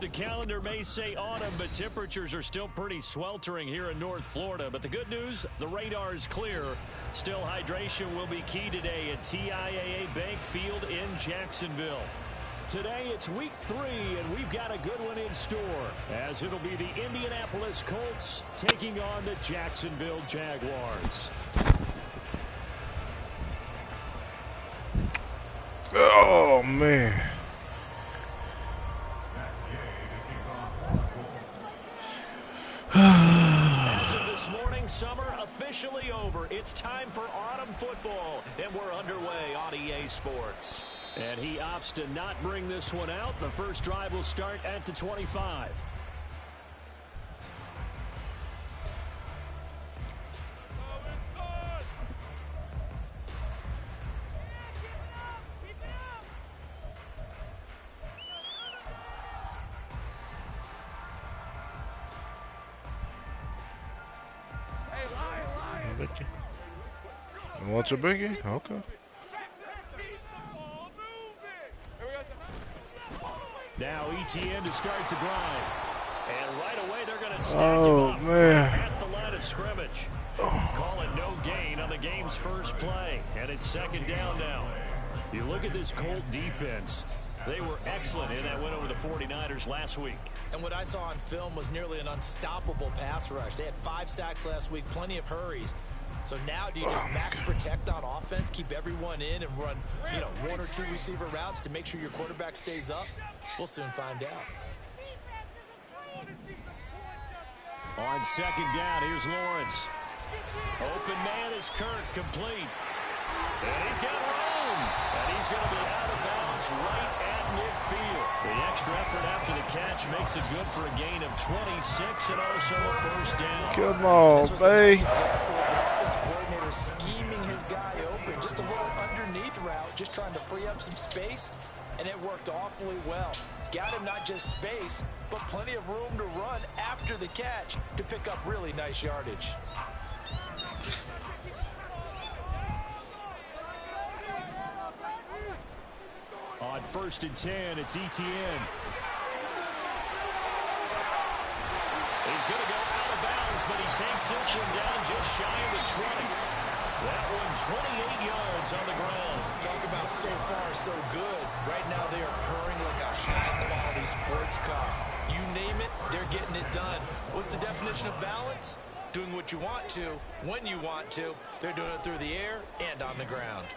The calendar may say autumn, but temperatures are still pretty sweltering here in North Florida. But the good news, the radar is clear. Still, hydration will be key today at TIAA Bank Field in Jacksonville. Today, it's week 3, and we've got a good one in store, as it'll be the Indianapolis Colts taking on the Jacksonville Jaguars. Oh, man. As of this morning, summer officially over. It's time for autumn football, and we're underway on EA Sports. And he opts to not bring this one out. The first drive will start at the 25. What's a biggie? Okay. Now ETN to start the drive. And right away they're going to stack him up at the line of scrimmage. Call it no gain on the game's first play. And it's second down now. You look at this Colt defense. They were excellent in that win over the 49ers last week. And what I saw on film was nearly an unstoppable pass rush. They had 5 sacks last week, plenty of hurries. So now do you just max protect on offense, keep everyone in and run, 1 or 2 receiver routes to make sure your quarterback stays up? We'll soon find out. On second down, here's Lawrence. Open man is Kirk, complete. And he's got room. And he's going to be out of bounds right at midfield. The extra effort after the catch makes it good for a gain of 26 and also a first down. Come on, babe. Coordinator scheming his guy open, just a little underneath route, just trying to free up some space, and it worked awfully well. Got him not just space, but plenty of room to run after the catch to pick up really nice yardage. On 1st and 10, it's ETN. He's going to go out of bounds, but he takes this one down just shy of the 20. That one 28 yards on the ground. Talk about so far so good. Right now they are purring like a high-quality sports car. You name it, they're getting it done. What's the definition of balance? Doing what you want to, when you want to. They're doing it through the air and on the ground.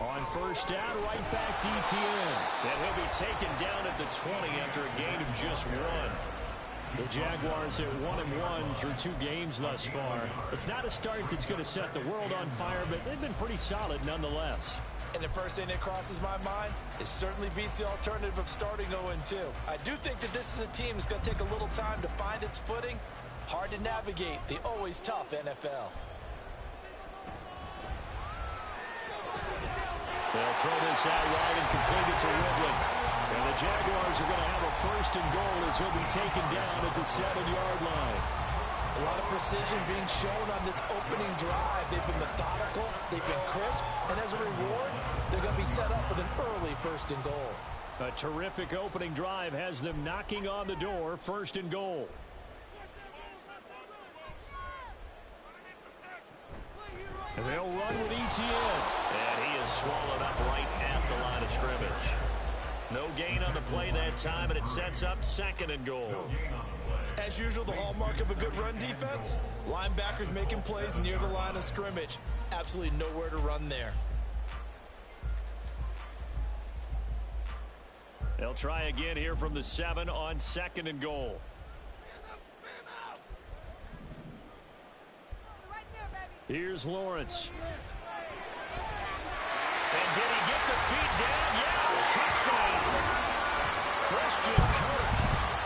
On first down, right back to ETN. And he'll be taken down at the 20 after a gain of just 1. The Jaguars at 1-1 through 2 games thus far. It's not a start that's going to set the world on fire, but they've been pretty solid nonetheless. And the first thing that crosses my mind, it certainly beats the alternative of starting 0-2. I do think that this is a team that's going to take a little time to find its footing. Hard to navigate the always tough NFL. They'll throw this out wide and complete it to Woodland. And the Jaguars are going to have a 1st and goal as he'll be taken down at the 7-yard line. A lot of precision being shown on this opening drive. They've been methodical, they've been crisp, and as a reward, they're going to be set up with an early 1st and goal. A terrific opening drive has them knocking on the door, 1st and goal. And they'll run with ETN. And he is swallowed up right at the line of scrimmage. No gain on the play that time, and it sets up 2nd and goal. As usual, the hallmark of a good run defense, linebackers making plays near the line of scrimmage. Absolutely nowhere to run there. They'll try again here from the 7 on 2nd and goal. Here's Lawrence. And did he get the feet down? Yes, touchdown. Christian Kirk,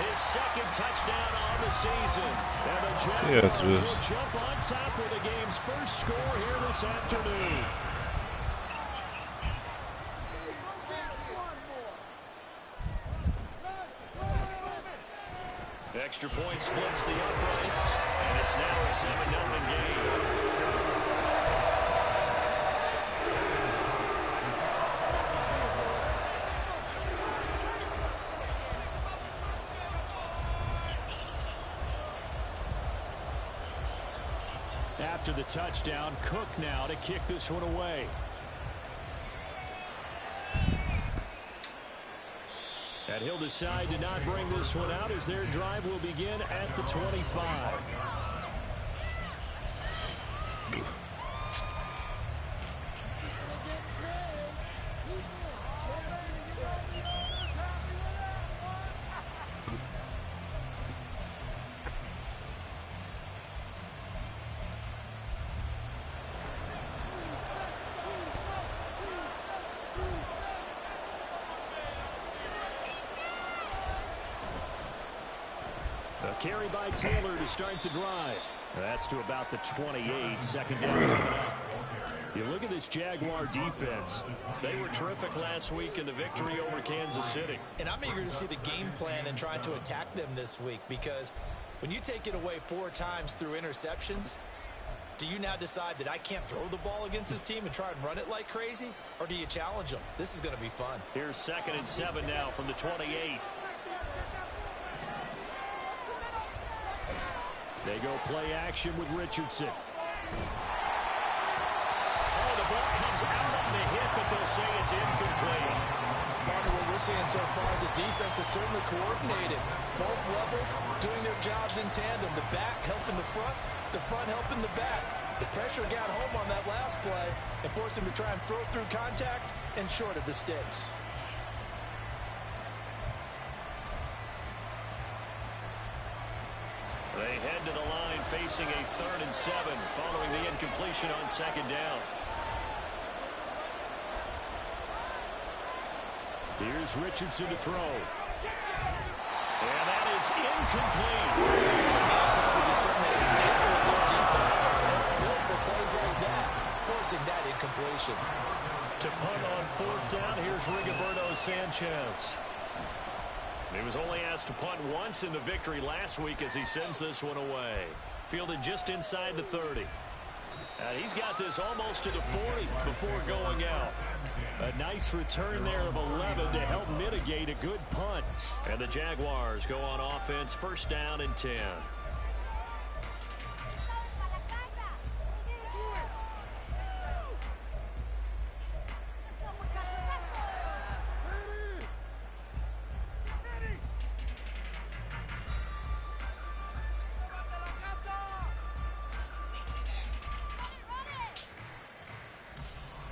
his 2nd touchdown on the season. And the Jaguars will jump on top with the game's first score here this afternoon. Extra point splits the uprights, and it's now a 7-0 game. After the touchdown, Cook now to kick this one away. And he'll decide to not bring this one out as their drive will begin at the 25. A carry by Taylor to start the drive. That's to about the 28. Second down coming up. You look at this Jaguar defense. They were terrific last week in the victory over Kansas City. And I'm eager to see the game plan and trying to attack them this week, because when you take it away 4 times through interceptions, do you now decide that I can't throw the ball against this team and try and run it like crazy? Or do you challenge them? This is going to be fun. Here's 2nd and 7 now from the 28. They go play action with Richardson. Oh, the ball comes out on the hit, but they'll say it's incomplete. Part of what we're seeing so far is the defense is certainly coordinated. Both levels doing their jobs in tandem. The back helping the front helping the back. The pressure got home on that last play and forced him to try and throw through contact and short of the sticks. They head to the line facing a 3rd and 7 following the incompletion on 2nd down. Here's Richardson to throw. And that is incomplete. Built for plays like that, forcing that incompletion. To punt on 4th down, here's Rigoberto Sanchez. He was only asked to punt once in the victory last week as he sends this one away. Fielded just inside the 30. He's got this almost to the 40 before going out. A nice return there of 11 to help mitigate a good punt. And the Jaguars go on offense, 1st down and 10.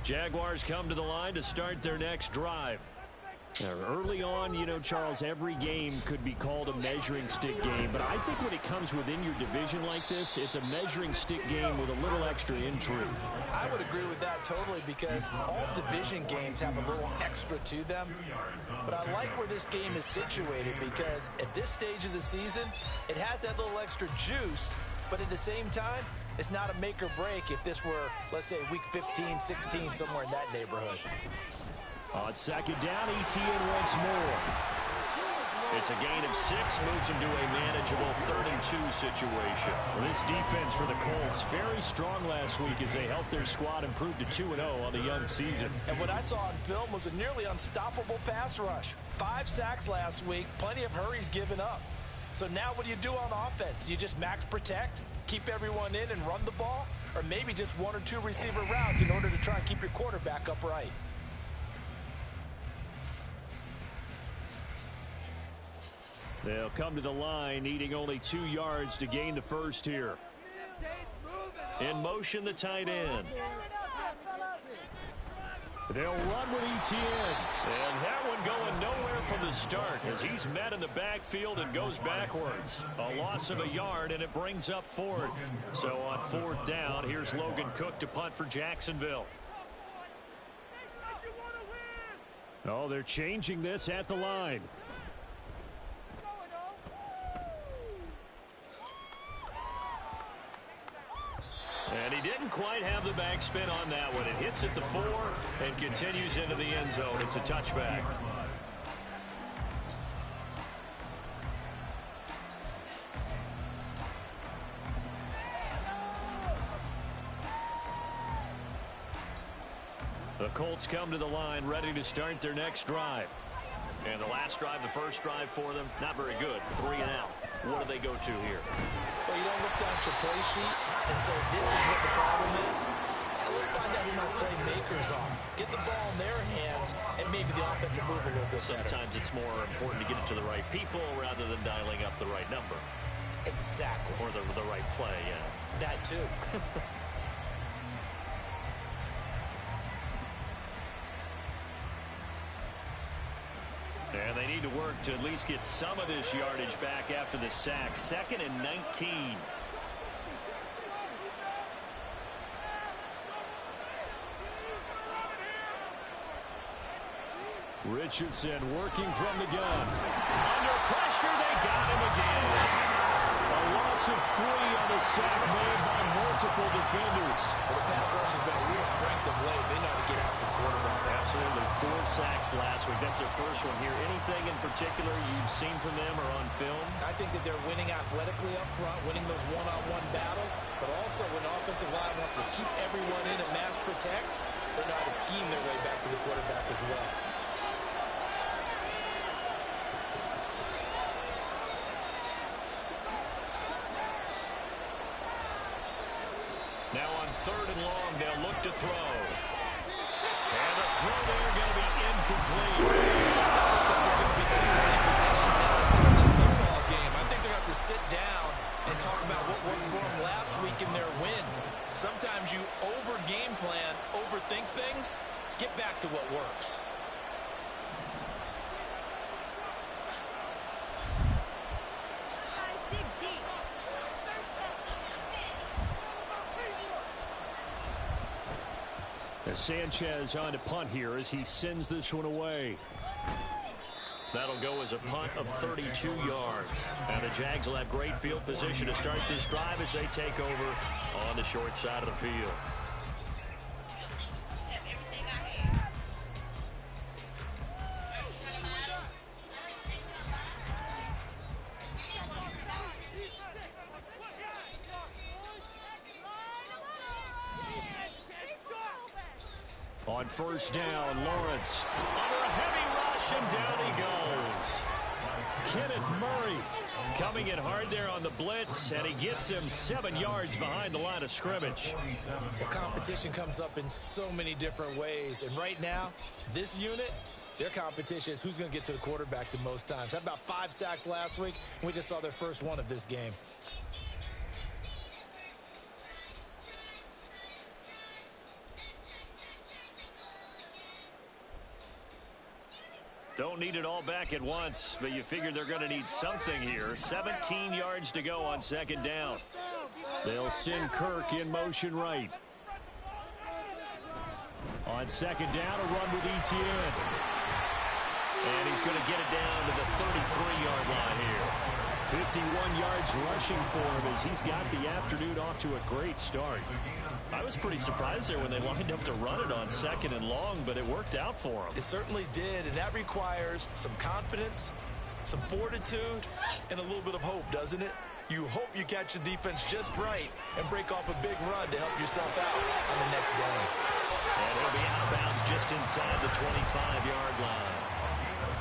Jaguars come to the line to start their next drive. Early on, you know, Charles, every game could be called a measuring stick game. But I think when it comes within your division like this, it's a measuring stick game with a little extra intrigue. I would agree with that totally, because all division games have a little extra to them. But I like where this game is situated, because at this stage of the season, it has that little extra juice. But at the same time, it's not a make or break if this were, let's say, week 15, 16, somewhere in that neighborhood. On 2nd down, Etienne once more. It's a gain of 6, moves him to a manageable 3rd and 2 situation. Well, this defense for the Colts, very strong last week as they helped their squad improve to 2-0 on the young season. And what I saw on film was a nearly unstoppable pass rush. 5 sacks last week, plenty of hurries given up. So now what do you do on offense? You just max protect, keep everyone in and run the ball? Or maybe just 1 or 2 receiver routes in order to try and keep your quarterback upright? They'll come to the line, needing only 2 yards to gain the first here. In motion, the tight end. They'll run with Etienne. And that one going nowhere from the start as he's met in the backfield and goes backwards. A loss of a yard, and it brings up 4th. So on 4th down, here's Logan Cook to punt for Jacksonville. Oh, they're changing this at the line. And he didn't quite have the backspin on that one. It hits at the 4 and continues into the end zone. It's a touchback. The Colts come to the line ready to start their next drive. And the last drive, the first drive for them, not very good. 3 and out. what do they go to here? Well, you don't look down at your play sheet and say, this is what the problem is. Let's find out who my playmakers are. Get the ball in their hands, and maybe the offense will move a little bit better. Sometimes it's more important to get it to the right people rather than dialing up the right number. Exactly. Or the right play, yeah. That too. And they need to work to at least get some of this yardage back after the sack. 2nd and 19. Richardson working from the gun. Under pressure, they got him again. A loss of 3 on the sack made by multiple defenders. Well, the pass rush has been a real strength of late. They know how to get after the quarterback. Absolutely. 4 sacks last week. That's their first one here. Anything in particular you've seen from them or on film? I think that they're winning athletically up front, winning those one-on-one battles, but also when the offensive line wants to keep everyone in and mass protect, they know how to scheme their way back to the quarterback as well. Now on 3rd and long, they'll look to throw. And the throw there going to be incomplete. Looks like there's going to be 2 empty possessions now to start this football game. I think they're going to have to sit down and talk about what worked for them last week in their win. Sometimes you over-game plan, overthink things. Get back to what works. Sanchez on to punt here as he sends this one away. That'll go as a punt of 32 yards. And the Jags will have great field position to start this drive as they take over on the short side of the field. On 1st down, Lawrence under a heavy rush, and down he goes. Kenneth Murray coming in hard there on the blitz, and he gets him 7 yards behind the line of scrimmage. The competition comes up in so many different ways, and right now, this unit, their competition is who's going to get to the quarterback the most times. Had about 5 sacks last week, and we just saw their first one of this game. Don't need it all back at once, but you figure they're going to need something here. 17 yards to go on 2nd down. They'll send Kirk in motion right. On 2nd down, a run with Etienne. And he's going to get it down to the 33-yard line here. 51 yards rushing for him as he's got the afternoon off to a great start. I was pretty surprised there when they lined up to run it on 2nd and long, but it worked out for him. It certainly did, and that requires some confidence, some fortitude, and a little bit of hope, doesn't it? You hope you catch the defense just right and break off a big run to help yourself out on the next down. And it'll be out of bounds just inside the 25-yard line.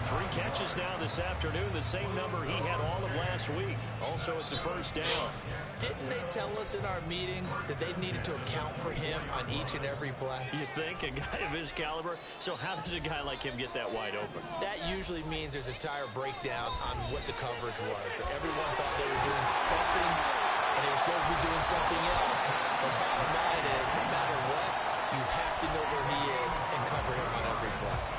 3 catches now this afternoon, the same number he had all of last week. Also, it's a 1st down. Didn't they tell us in our meetings that they needed to account for him on each and every play? You think? A guy of his caliber? So how does a guy like him get that wide open? That usually means there's a tire breakdown on what the coverage was. That everyone thought they were doing something, and they were supposed to be doing something else. But bottom line is, no matter what, you have to know where he is and cover him on every play.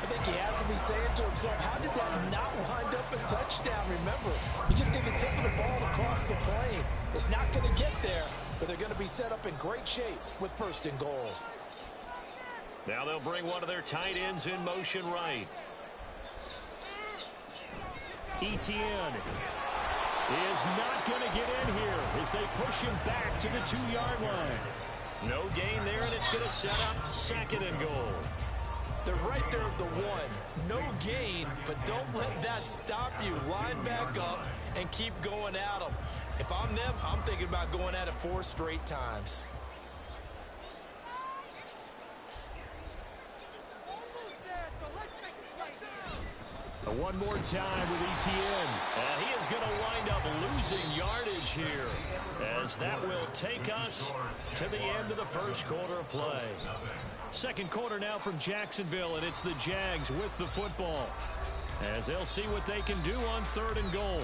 I think he has to be saying to himself, how did that not wind up a touchdown? Remember, you just need the tip of the ball across the plane. It's not going to get there, but they're going to be set up in great shape with 1st and goal. Now they'll bring one of their tight ends in motion right. Etienne is not going to get in here as they push him back to the 2-yard line. No gain there, and it's going to set up 2nd and goal. They're right there at the 1. No gain, but don't let that stop you. Line back up and keep going at them. If I'm them, I'm thinking about going at it 4 straight times. One more time with Etienne. And he is going to wind up losing yardage here, as that will take us to the end of the first quarter of play. Second quarter now from Jacksonville, and it's the Jags with the football, as they'll see what they can do on 3rd and goal.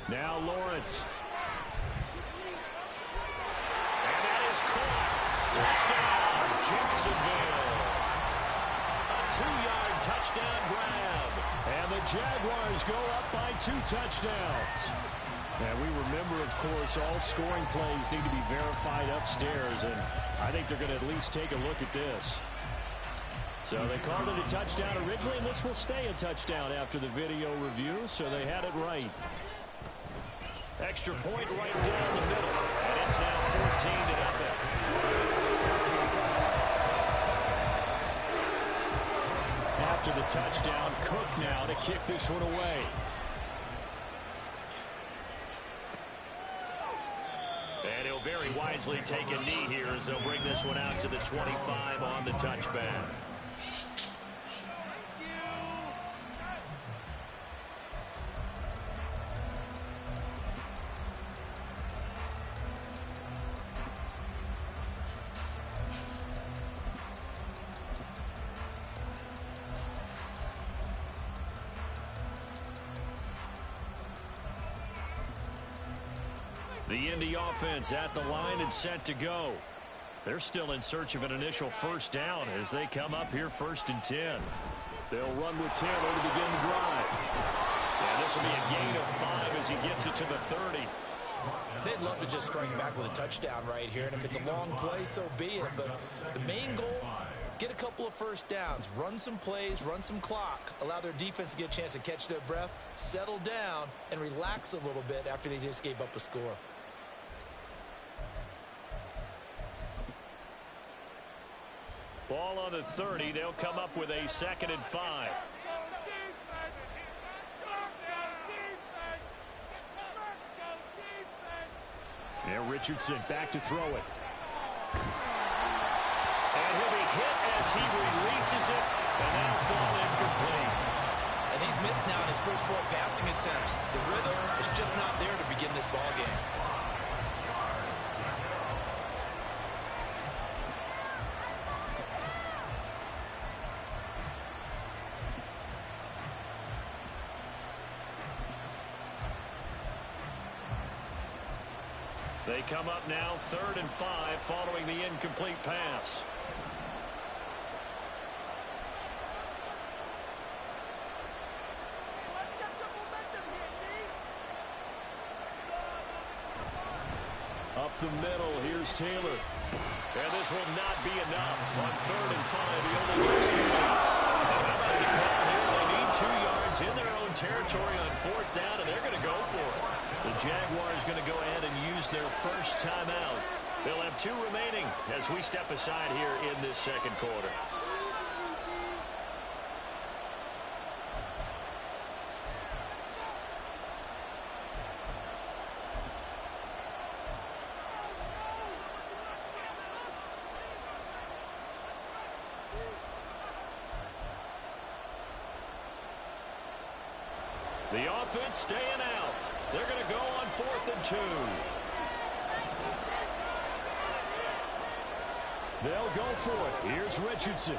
Now Lawrence. And that is caught. Touchdown, Jacksonville. A 2-yard touchdown grab. And the Jaguars go up by 2 touchdowns. And we remember, of course, all scoring plays need to be verified upstairs. And I think they're going to at least take a look at this. So they called it a touchdown originally, and this will stay a touchdown after the video review. So they had it right. Extra point right down the middle, and it's now 14-0. After the touchdown, Cook now to kick this one away. And he'll very wisely take a knee here as they'll bring this one out to the 25 on the touchback. The Indy offense at the line and set to go. They're still in search of an initial first down as they come up here 1st and 10. They'll run with Taylor to begin the drive. And this will be a gain of 5 as he gets it to the 30. They'd love to just strike back with a touchdown right here, and if it's a long play, so be it. But the main goal, get a couple of first downs, run some plays, run some clock, allow their defense to get a chance to catch their breath, settle down, and relax a little bit after they just gave up a score. Ball on the 30. They'll come up with a 2nd and 5. Yeah, Richardson back to throw it. And he'll be hit as he releases it, and that'll fall incomplete. And he's missed now in his first 4 passing attempts. The rhythm is just not there to begin this ball game. They come up now 3rd and 5 following the incomplete pass. Up the middle, here's Taylor. And this will not be enough on 3rd and 5. He only gets 3. How about the call here? They need 2 yards in their own territory on 4th down, and they're going to go for it. The Jaguars going to go ahead and use their first timeout. They'll have 2 remaining as we step aside here in this second quarter. The offense staying out. They're going to go on 4th and 2. They'll go for it. Here's Richardson.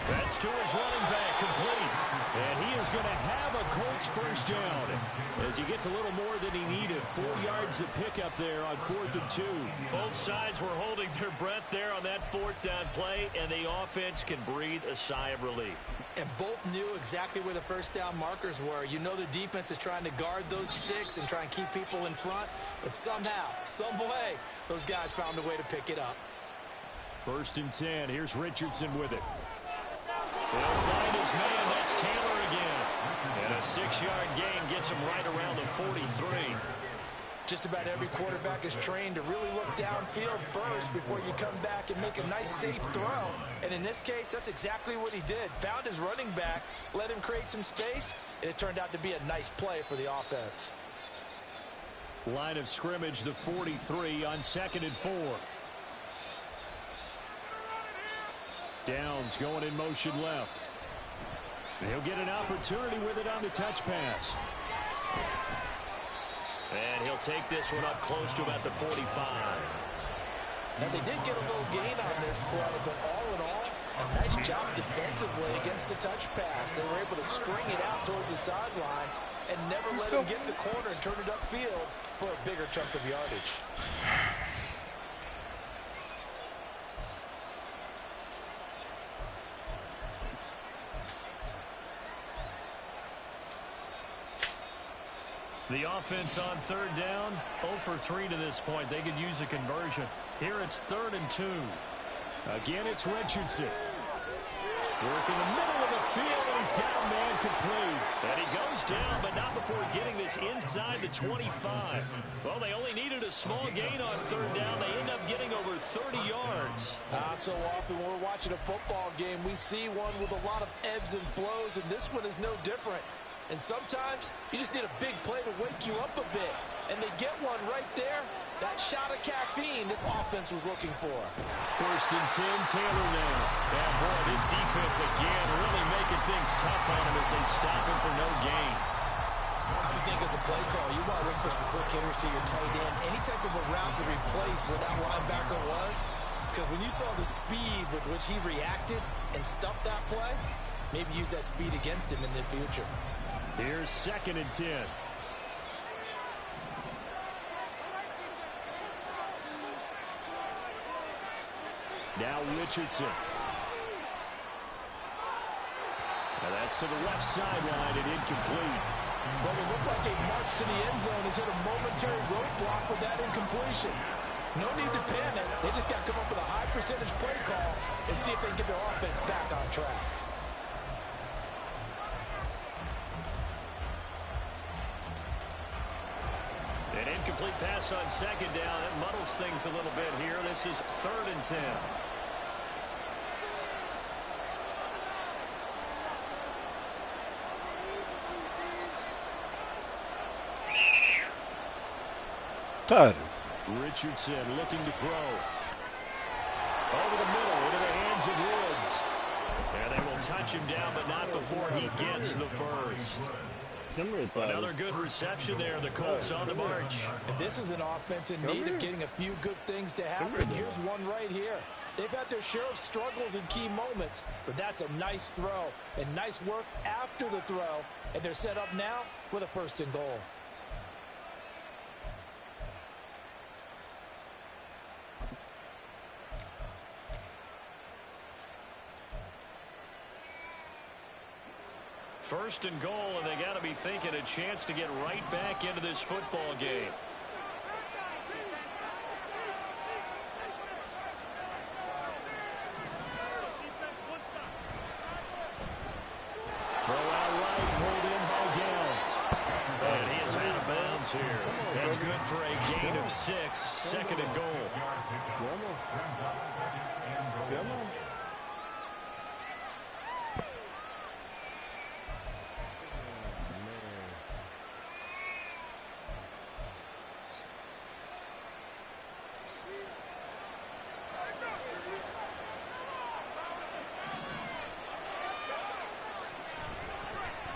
That's to his running back, complete. And he is going to have a Colts first down as he gets a little more than he needed. 4 yards of pickup there on 4th and 2. Both sides were holding their breath there on that 4th down play, and the offense can breathe a sigh of relief. And both knew exactly where the first down markers were. You know the defense is trying to guard those sticks and try and keep people in front. But somehow, some way, those guys found a way to pick it up. 1st and 10. Here's Richardson with it. They'll find his man. That's Taylor again. And a 6-yard gain gets him right around the 43. Just about every quarterback is trained to really look downfield first before you come back and make a nice, safe throw. And in this case, that's exactly what he did. Found his running back, let him create some space, and it turned out to be a nice play for the offense. Line of scrimmage, the 43 on 2nd and 4. Downs going in motion left. And he'll get an opportunity with it on the touch pass. And he'll take this one up close to about the 45. Now, they did get a little gain on this play, but all in all, a nice job defensively against the touch pass. They were able to string it out towards the sideline and never let him get in the corner and turn it upfield for a bigger chunk of yardage. The offense on 3rd down, 0 for 3 to this point. They could use a conversion. Here it's 3rd and 2. Again, it's Richardson. Work in the middle of the field, and he's got a man complete. And he goes down, but not before getting this inside the 25. Well, they only needed a small gain on 3rd down. They end up getting over 30 yards. So often when we're watching a football game, we see one with a lot of ebbs and flows, and this one is no different. And sometimes you just need a big play to wake you up a bit. And they get one right there. That shot of caffeine this offense was looking for. 1st and 10, Taylor now. And boy, this defense again really making things tough on him as they stop him for no gain. I would think as a play call, you want to look for some quick hitters to your tight end. Any type of a route to replace where that linebacker was. Because when you saw the speed with which he reacted and stuffed that play, maybe use that speed against him in the future. Here's 2nd and 10. Now Richardson. Now that's to the left sideline and incomplete. But it looked like a march to the end zone has hit a momentary roadblock with that incompletion. No need to panic. They just got to come up with a high percentage play call and see if they can get their offense back on track. An incomplete pass on 2nd down. It muddles things a little bit here. This is 3rd and 10. Tight. Richardson looking to throw. Over the middle into the hands of Woods. And they will touch him down, but not before he gets the first. Another good reception there. The Colts on the march. And this is an offense in need of getting a few good things to happen. Here's one right here. They've had their share of struggles in key moments, but that's a nice throw and nice work after the throw. And they're set up now with a 1st and goal. First and goal, and they got to be thinking a chance to get right back into this football game. Throw out right, pulled in by Downs. And he is out of bounds here. That's good for a gain of 6, 2nd and goal. Come on.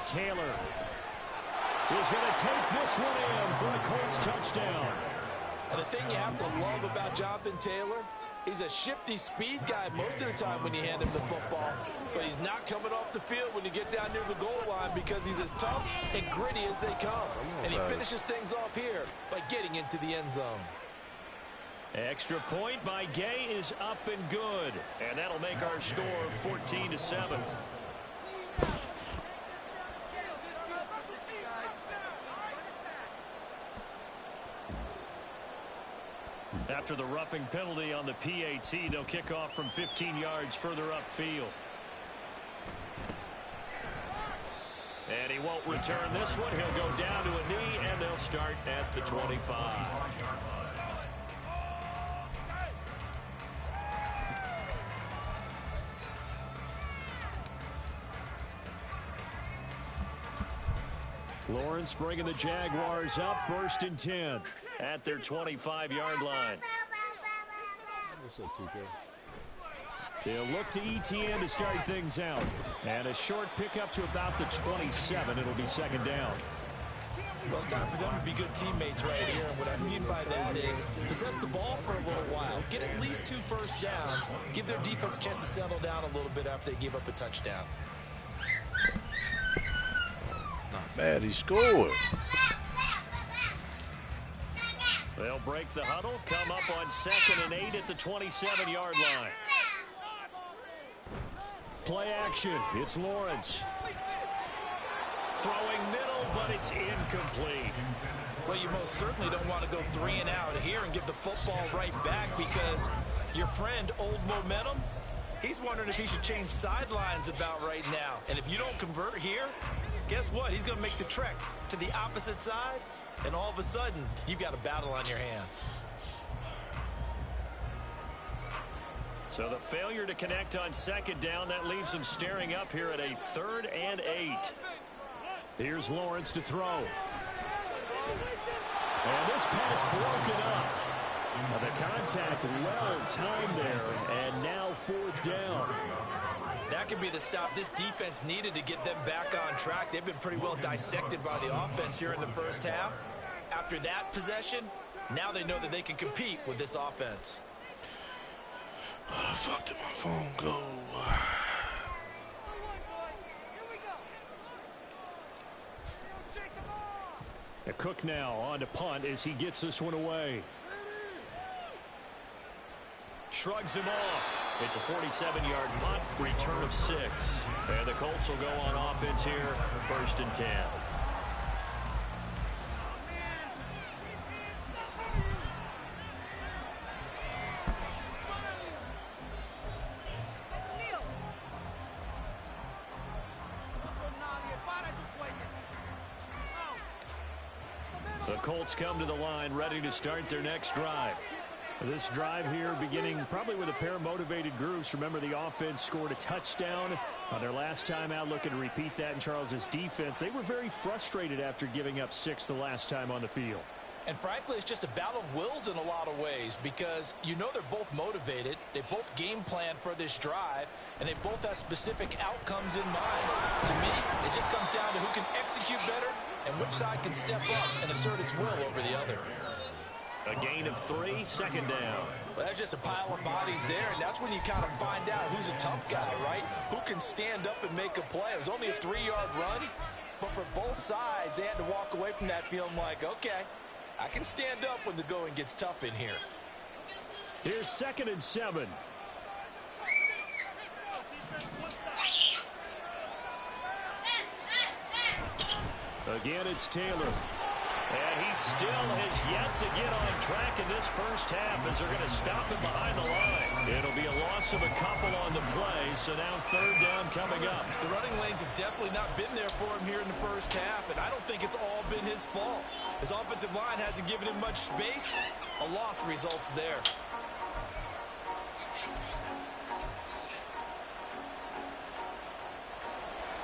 Taylor is going to take this one in for a Colts touchdown. And the thing you have to love about Jonathan Taylor, he's a shifty speed guy most of the time when you hand him the football. But he's not coming off the field when you get down near the goal line because he's as tough and gritty as they come. And he finishes things off here by getting into the end zone. Extra point by Gay is up and good. And that'll make our score 14-7. After the roughing penalty on the PAT, they'll kick off from 15 yards further upfield. And he won't return this one. He'll go down to a knee, and they'll start at the 25. Lawrence bringing the Jaguars up 1st and 10 at their 25-yard line. What's up, TK? They'll look to ETN to start things out. And a short pickup to about the 27. It'll be 2nd down. Well, it's time for them to be good teammates right here. And what I mean by that is possess the ball for a little while. Get at least 2 first downs. Give their defense a chance to settle down a little bit after they give up a touchdown. Not bad. He scored. They'll break the huddle. Come up on 2nd and 8 at the 27-yard line. Play action. It's Lawrence. Throwing middle, but it's incomplete. Well, you most certainly don't want to go 3 and out here and give the football right back because your friend, Old Momentum, he's wondering if he should change sidelines about right now. And if you don't convert here, guess what? He's going to make the trek to the opposite side, and all of a sudden, you've got a battle on your hands. So the failure to connect on 2nd down, that leaves them staring up here at a 3rd and 8. Here's Lawrence to throw. And this pass broken up. Now the contact well timed there, and now 4th down. That could be the stop this defense needed to get them back on track. They've been pretty well dissected by the offense here in the first half. After that possession, now they know that they can compete with this offense. How the fuck did my phone go? A Cook now on to punt as he gets this one away. Shrugs him off. It's a 47-yard punt, return of 6. And the Colts will go on offense here, 1st and 10. The Colts come to the line, ready to start their next drive. This drive here beginning probably with a pair of motivated groups. Remember, the offense scored a touchdown on their last time out, looking to repeat that in Charles's defense. They were very frustrated after giving up 6 the last time on the field. And frankly, it's just a battle of wills in a lot of ways because you know they're both motivated. They both game plan for this drive, and they both have specific outcomes in mind. To me, it just comes down to who can execute better and which side can step up and assert its will over the other. A gain of 3, 2nd down. Well, that's just a pile of bodies there, and that's when you kind of find out who's a tough guy, right? Who can stand up and make a play. It was only a 3-yard run, but for both sides, they had to walk away from that feeling like, okay, I can stand up when the going gets tough in here. Here's 2nd and 7. Again, it's Taylor. And he still has yet to get on track in this first half as they're going to stop him behind the line. It'll be a loss of a couple on the play, so now 3rd down coming up. The running lanes have definitely not been there for him here in the first half, and I don't think it's all been his fault. His offensive line hasn't given him much space. A loss results there.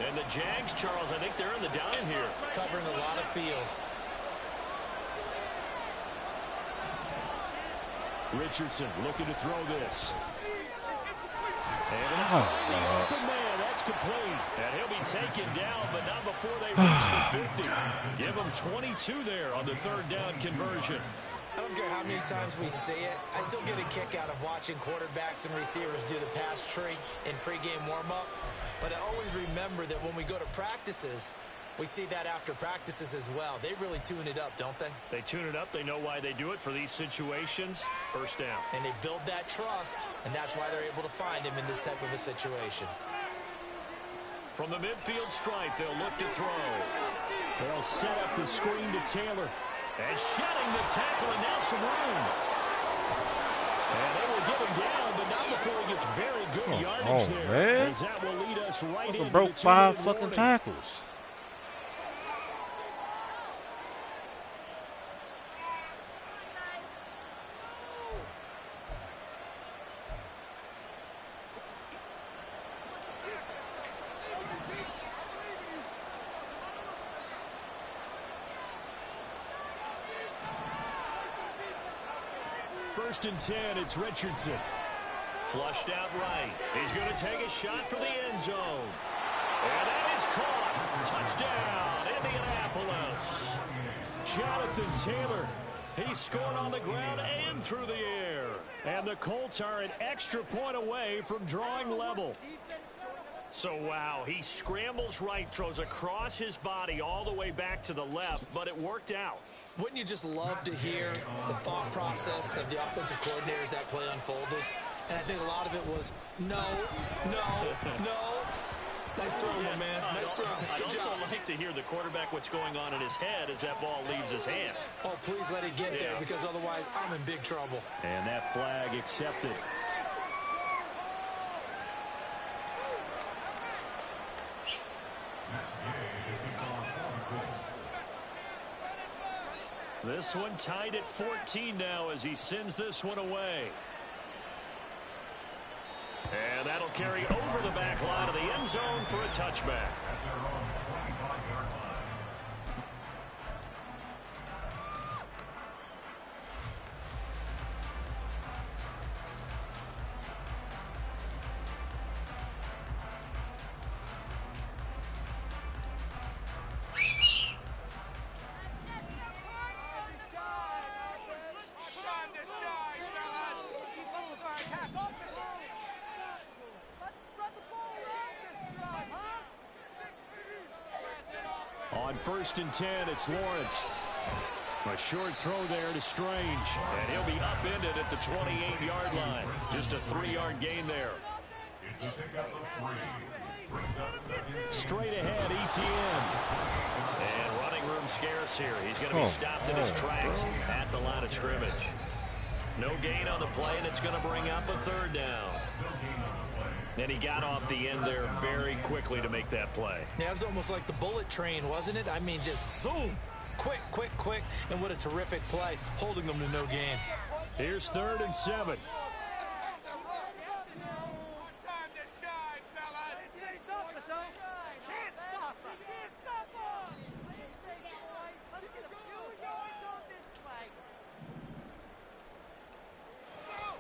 And the Jags, Charles, I think they're in the dime here. Covering a lot of field. Richardson looking to throw this. And finally open man, that's complete. And he'll be taken down, but not before they reach the 50. Give him 22 there on the 3rd down conversion. I don't care how many times we say it, I still get a kick out of watching quarterbacks and receivers do the pass tree in pregame warm-up. But I always remember that when we go to practices, we see that after practices as well. They really tune it up, don't they? They tune it up. They know why they do it for these situations. 1st down. And they build that trust, and that's why they're able to find him in this type of a situation. From the midfield stripe, they'll look to throw. They'll set up the screen to Taylor. And shedding the tackle, and now some room. And they will get him down, but not before he gets very good yardage there. Man. As that will lead us right into broke the 5 fucking warning. tackles. First and 10, it's Richardson. Flushed out right. He's going to take a shot for the end zone. And that is caught. Touchdown, Indianapolis. Jonathan Taylor. He scored on the ground and through the air. And the Colts are an extra point away from drawing level. So, wow, he scrambles right, throws across his body all the way back to the left, but it worked out. Wouldn't you just love to hear the thought process of the offensive coordinator as that play unfolded? And I think a lot of it was, no. Nice throw, my man. Nice throw. I'd also like to hear the quarterback what's going on in his head as that ball leaves his hand. Oh, please let it get there, because otherwise I'm in big trouble. And that flag accepted. This one tied at 14 now as he sends this one away. And that'll carry over the back line of the end zone for a touchback. On first and 10, it's Lawrence. A short throw there to Strange. And he'll be upended at the 28-yard line. Just a 3-yard gain there. Straight ahead, ETN. And running room scarce here. He's going to be stopped in his tracks at the line of scrimmage. No gain on the play, and it's going to bring up a third down. And he got off the end there very quickly to make that play. Yeah, it was almost like the bullet train, wasn't it? I mean, just zoom. Quick. And what a terrific play, holding them to no gain. Here's 3rd and 7.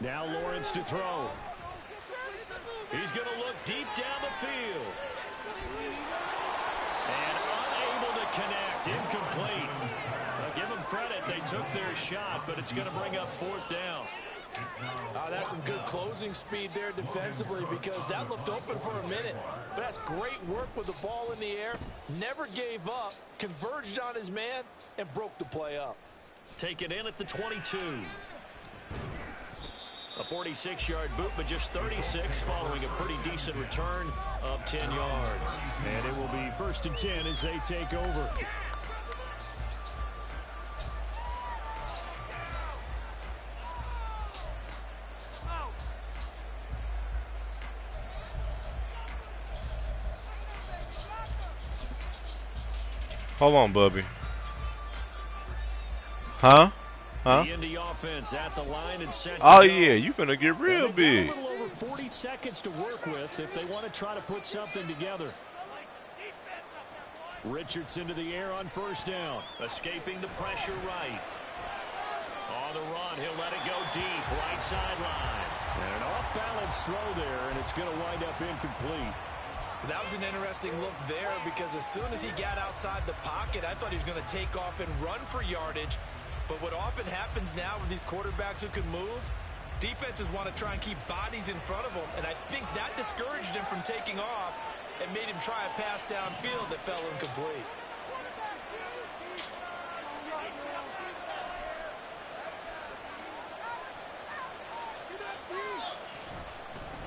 Now Lawrence to throw. He's going to look deep down the field. And unable to connect. Incomplete. Give them credit. They took their shot, but it's going to bring up 4th down. That's some good closing speed there defensively, because that looked open for a minute. But that's great work with the ball in the air. Never gave up. Converged on his man and broke the play up. Take it in at the 22. A 46-yard boot, but just 36 following a pretty decent return of 10 yards. And it will be 1st and 10 as they take over. Hold on, Bubby. Huh? The Indy offense at the line and set. Oh, yeah, you're going to get real big. A little over 40 seconds to work with if they want to try to put something together. Richardson to the air on 1st down. Escaping the pressure right. On the run, he'll let it go deep, right sideline. And an off-balance throw there, and it's going to wind up incomplete. That was an interesting look there, because as soon as he got outside the pocket, I thought he was going to take off and run for yardage. But what often happens now with these quarterbacks who can move, defenses want to try and keep bodies in front of them. And I think that discouraged him from taking off and made him try a pass downfield that fell incomplete.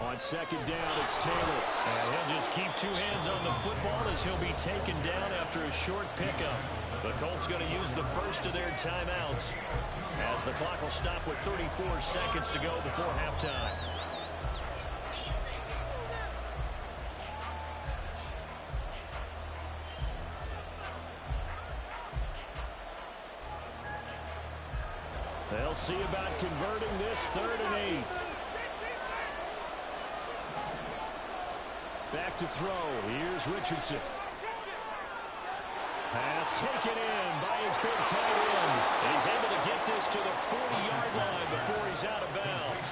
On 2nd down, it's Taylor. And he'll just keep 2 hands on the football as he'll be taken down after a short pickup. The Colts going to use the first of their timeouts as the clock will stop with 34 seconds to go before halftime. They'll see about converting this 3rd and 8. Back to throw. Here's Richardson. Pass taken in by his big tight end. He's able to get this to the 40-yard line before he's out of bounds.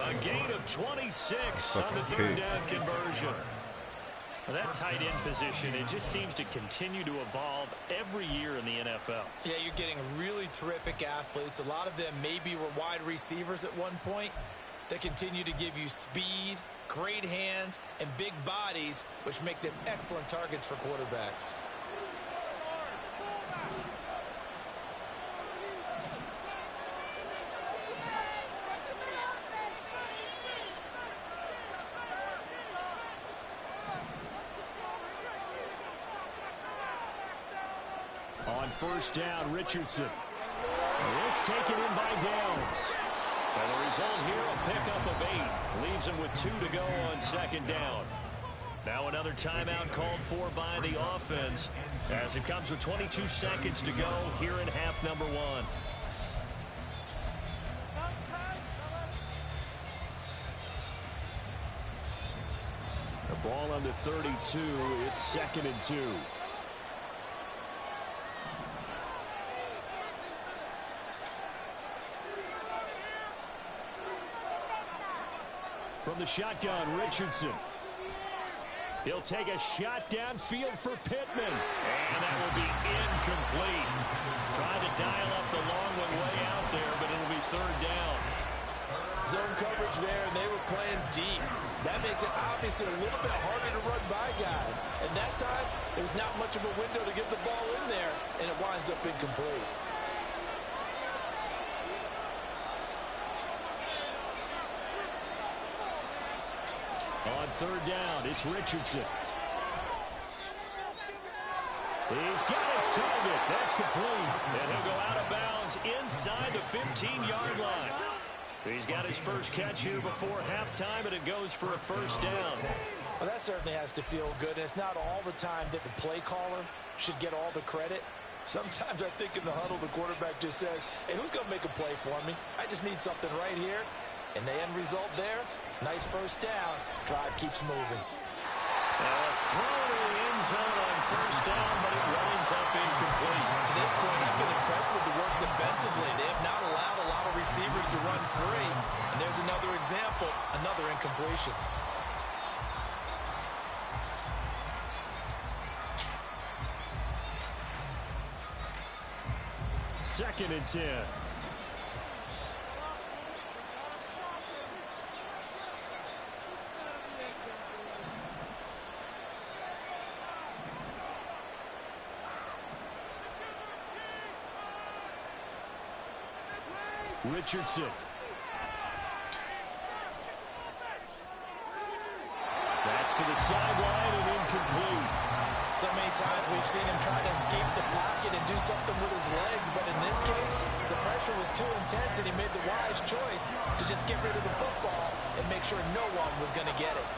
A gain of 26 on the third down conversion. Well, that tight end position, it just seems to continue to evolve every year in the NFL. Yeah, you're getting really terrific athletes. A lot of them maybe were wide receivers at one point. They continue to give you speed, great hands, and big bodies, which make them excellent targets for quarterbacks. On first down, Richardson. This taken in by Downs. And the result here, a pickup of 8. Leaves him with 2 to go on second down. Now another timeout called for by the offense as it comes with 22 seconds to go here in half number 1. The ball on the 32. It's 2nd and 2. From the shotgun, Richardson. He'll take a shot downfield for Pittman. And that will be incomplete. Trying to dial up the long one way out there, but it'll be third down. Zone coverage there, and they were playing deep. That makes it obviously a little bit harder to run by guys. And that time, there's not much of a window to get the ball in there, and it winds up incomplete. On third down, it's Richardson. He's got his target. That's complete. And he'll go out of bounds inside the 15-yard line. He's got his first catch here before halftime, and it goes for a first down. Well, that certainly has to feel good. And it's not all the time that the play caller should get all the credit. Sometimes I think in the huddle, the quarterback just says, hey, who's going to make a play for me? I just need something right here. And the end result there, nice first down. Drive keeps moving. Throw to the end zone on first down, but it winds up incomplete. To this point, I've been impressed with the work defensively. They have not allowed a lot of receivers to run free. And there's another example, another incompletion. Second and 10. Richardson. That's to the sideline and incomplete. So many times we've seen him try to escape the pocket and do something with his legs, but in this case, the pressure was too intense and he made the wise choice to just get rid of the football and make sure no one was going to get it.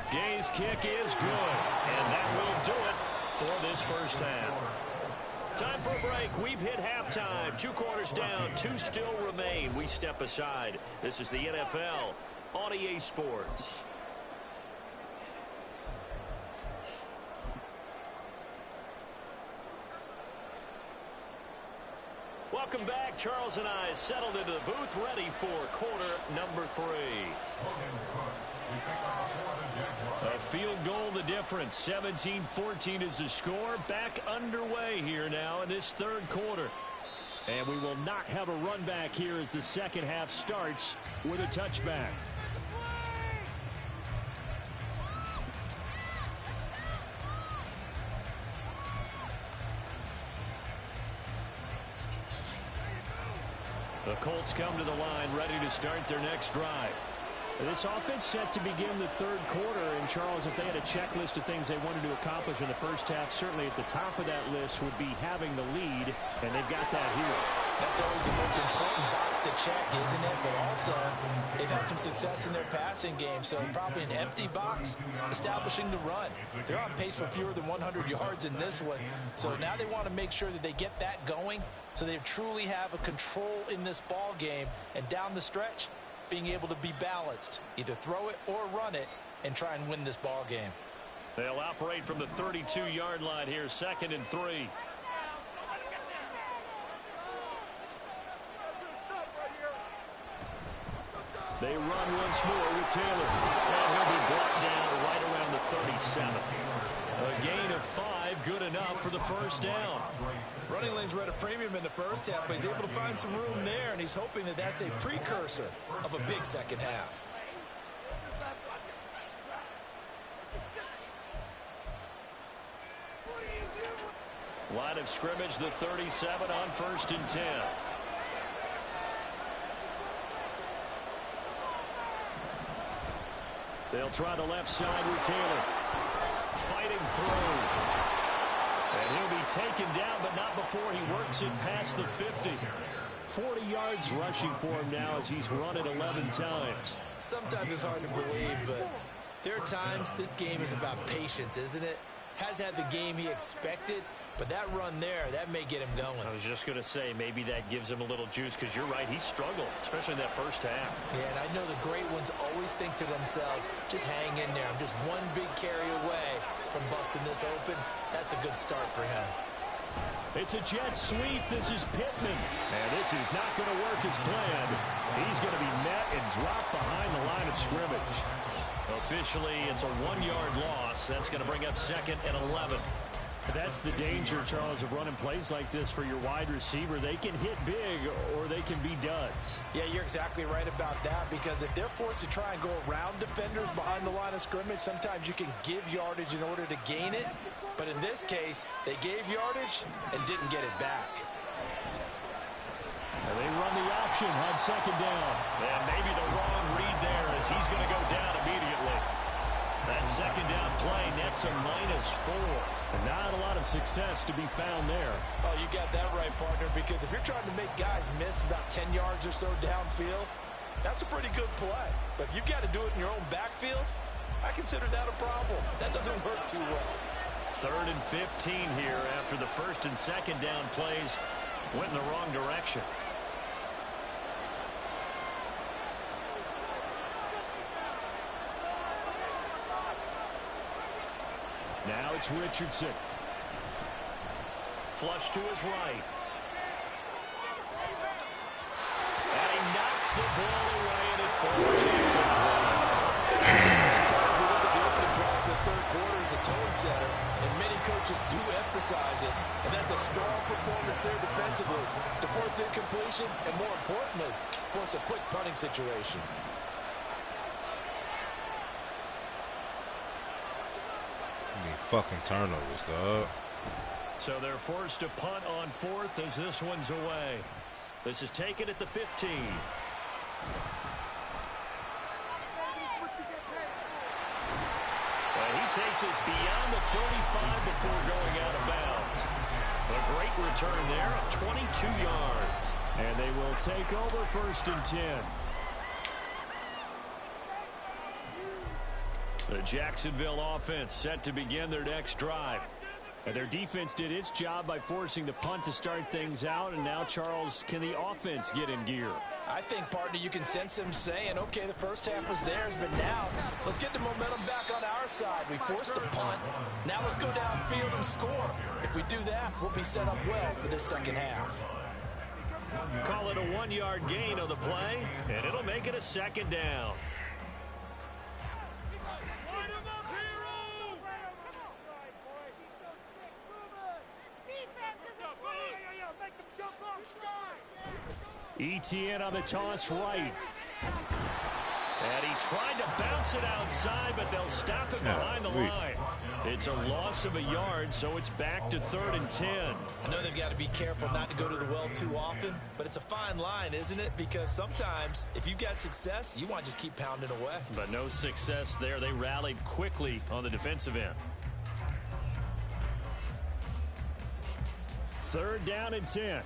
Gay's kick is good, and that will do it for this first half. Time for a break. We've hit halftime. 2 quarters down, 2 still remain. We step aside. This is the NFL on EA Sports. Welcome back. Charles and I settled into the booth, ready for quarter number 3. A field goal the difference. 17-14 is the score. Back underway here now in this third quarter. And we will not have a run back here as the second half starts with a touchback. The Colts come to the line ready to start their next drive. This offense set to begin the third quarter, and Charles, if they had a checklist of things they wanted to accomplish in the first half, certainly at the top of that list would be having the lead, and they've got that here. That's always the most important box to check, isn't it? But also, they've had some success in their passing game, so probably an empty box, establishing the run. They're on pace for fewer than 100 yards in this one, so now they want to make sure that they get that going, so they truly have a control in this ball game, and down the stretch, being able to be balanced, either throw it or run it, and try and win this ball game. They'll operate from the 32-yard line here, 2nd and 3. They run once more with Taylor. And he'll be brought down right around the 37. A gain of 5, good enough for the first down. Running lanes were at a premium in the first half, but he's able to find some room there, and he's hoping that that's a precursor of a big second half. Line of scrimmage, the 37 on 1st and 10. They'll try the left side with Taylor. Fighting through. And he'll be taken down, but not before he works it past the 50. 40 yards rushing for him now as he's run it 11 times. Sometimes it's hard to believe, but there are times this game is about patience, isn't it? Has had the game he expected, but that run there, that may get him going. I was just going to say, maybe that gives him a little juice, because you're right, he struggled, especially in that first half. Yeah, and I know the great ones always think to themselves, just hang in there. I'm just one big carry away from busting this open. That's a good start for him. It's a jet sweep. This is Pittman. And this is not going to work as planned. He's going to be met and dropped behind the line of scrimmage. Officially, it's a 1-yard loss. That's going to bring up 2nd and 11. That's the danger, Charles, of running plays like this for your wide receiver. They can hit big or they can be duds. Yeah, you're exactly right about that, because if they're forced to try and go around defenders behind the line of scrimmage, sometimes you can give yardage in order to gain it. But in this case, they gave yardage and didn't get it back. And they run the option on 2nd down. And maybe the wrong read there as he's going to go down immediately. That 2nd down play nets a -4. And not a lot of success to be found there. Oh, you got that right, partner, because if you're trying to make guys miss about 10 yards or so downfield, that's a pretty good play. But if you've got to do it in your own backfield, I consider that a problem. That doesn't work too well. 3rd and 15 here after the 1st and 2nd down plays went in the wrong direction. Now it's Richardson. Flush to his right. And he knocks the ball away, and it falls incomplete. Sometimes we look at the opening drive of the third quarter as a tone setter, and many coaches do emphasize it, and that's a strong performance there defensively to force incompletion and, more importantly, force a quick punting situation. Fucking turnovers, dog. So they're forced to punt on 4th as this one's away. This is taken at the 15. And he takes us beyond the 35 before going out of bounds. A great return there of 22 yards. And they will take over 1st and 10. The Jacksonville offense set to begin their next drive. And their defense did its job by forcing the punt to start things out. And now, Charles, can the offense get in gear? I think, partner, you can sense them saying, okay, the first half was theirs, but now let's get the momentum back on our side. We forced a punt. Now let's go downfield and score. If we do that, we'll be set up well for this second half. Call it a 1-yard gain on the play, and it'll make it a 2nd down. ETN on the toss right. And he tried to bounce it outside, but they'll stop it behind the line. It's a loss of a yard, so it's back to 3rd and 10. I know they've got to be careful not to go to the well too often, but it's a fine line, isn't it? Because sometimes, if you've got success, you want to just keep pounding away. But no success there. They rallied quickly on the defensive end. 3rd down and 10.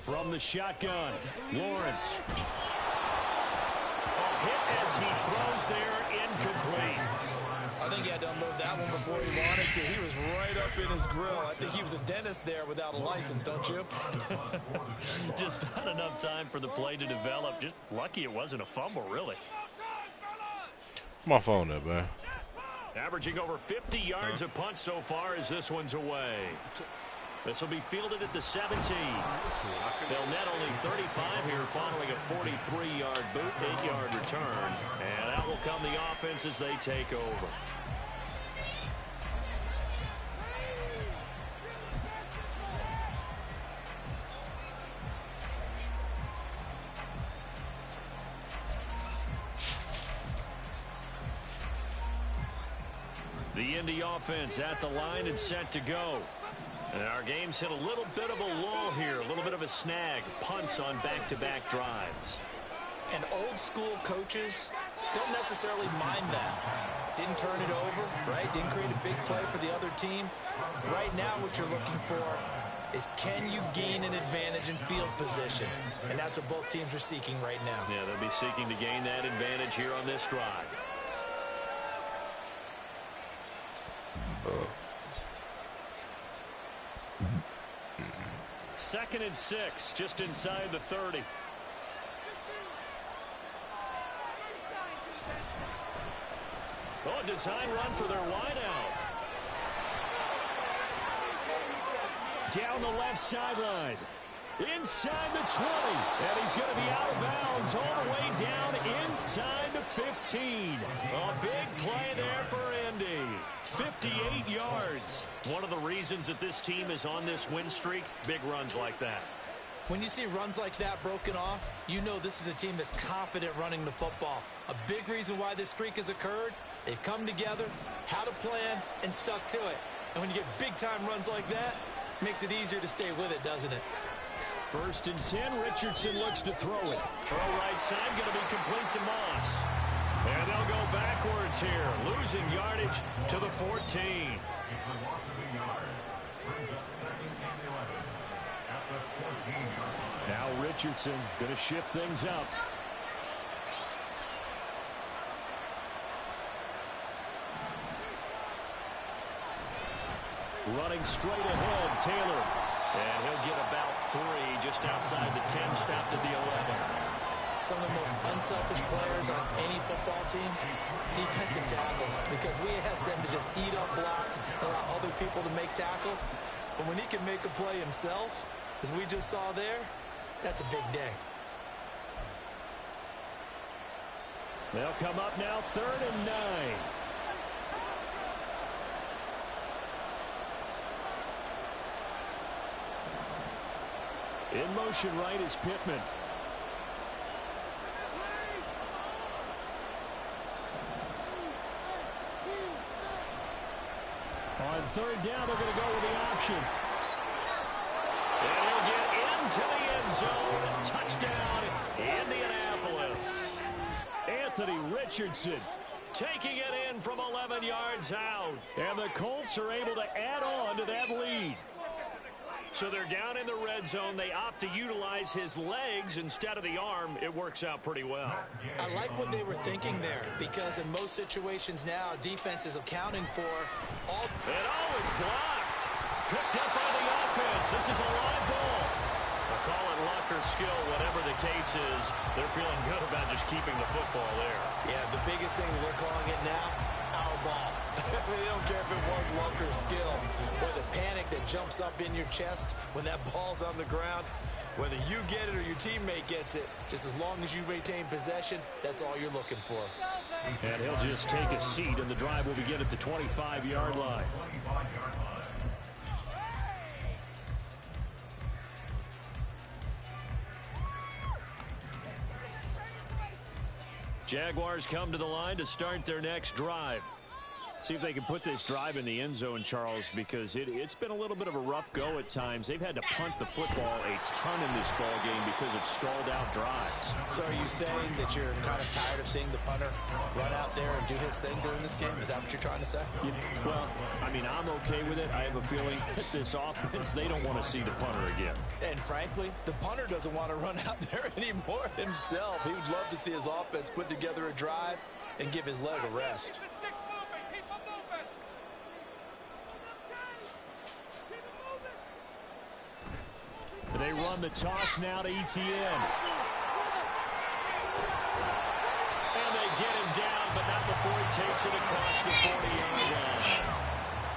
From the shotgun, Lawrence. A hit as he throws there, incomplete. I think he had to unload that one before he wanted to. He was right up in his grill. I think he was a dentist there without a license, don't you? Just not enough time for the play to develop. Just lucky it wasn't a fumble, really. My phone there, man. Averaging over 50 yards a punt so far as this one's away. This will be fielded at the 17. They'll net only 35 here following a 43-yard boot, 8-yard return. And out will come the offense as they take over. The Indy offense at the line and set to go. And our game's hit a little bit of a lull here, a little bit of a snag. Punts on back-to-back drives. And old-school coaches don't necessarily mind that. Didn't turn it over, right? Didn't create a big play for the other team. Right now what you're looking for is can you gain an advantage in field position? And that's what both teams are seeking right now. Yeah, they'll be seeking to gain that advantage here on this drive. Second and 6, just inside the 30. Oh, design run for their wideout. Down the left sideline. Inside the 20. And he's going to be out of bounds all the way down inside the 15. A big play there for Indy. 58 yards. One of the reasons that this team is on this win streak, big runs like that. When you see runs like that broken off, you know this is a team that's confident running the football. A big reason why this streak has occurred, they've come together, had a plan, and stuck to it. And when you get big-time runs like that, it makes it easier to stay with it, doesn't it? First and 10, Richardson looks to throw it. Throw right side, going to be complete to Moss. And they'll go backwards here, losing yardage to the 14. Now Richardson going to shift things up. Running straight ahead, Taylor. And he'll get about 3 just outside the 10, stopped at the 11. Some of the most unselfish players on any football team, defensive tackles, because we ask them to just eat up blocks, allow other people to make tackles. But when he can make a play himself, as we just saw there, that's a big day. They'll come up now, 3rd and 9. In motion right is Pittman. On 3rd down, they're going to go with the option. And he'll get into the end zone. Touchdown, Indianapolis. Anthony Richardson taking it in from 11 yards out. And the Colts are able to add on to that lead. So they're down in the red zone. They opt to utilize his legs instead of the arm. It works out pretty well. I like what they were thinking there, because in most situations now, defense is accounting for all. And oh, it's blocked. Picked up by the offense. This is a live ball. They'll call it luck or skill, whatever the case is. They're feeling good about just keeping the football there. Yeah, the biggest thing that they're calling it now, our ball. They don't care if it was luck or skill, or the panic that jumps up in your chest when that ball's on the ground. Whether you get it or your teammate gets it, just as long as you maintain possession, that's all you're looking for. And he'll just take a seat, and the drive will begin at the 25-yard line. Jaguars come to the line to start their next drive. See if they can put this drive in the end zone, Charles, because it's been a little bit of a rough go at times. They've had to punt the football a ton in this ball game because of stalled-out drives. So are you saying that you're kind of tired of seeing the punter run out there and do his thing during this game? Is that what you're trying to say? Well, I mean, I'm okay with it. I have a feeling that this offense, they don't want to see the punter again. And frankly, the punter doesn't want to run out there anymore himself. He would love to see his offense put together a drive and give his leg a rest. They run the toss now to Etienne. And they get him down, but not before he takes it across the 40-yard line.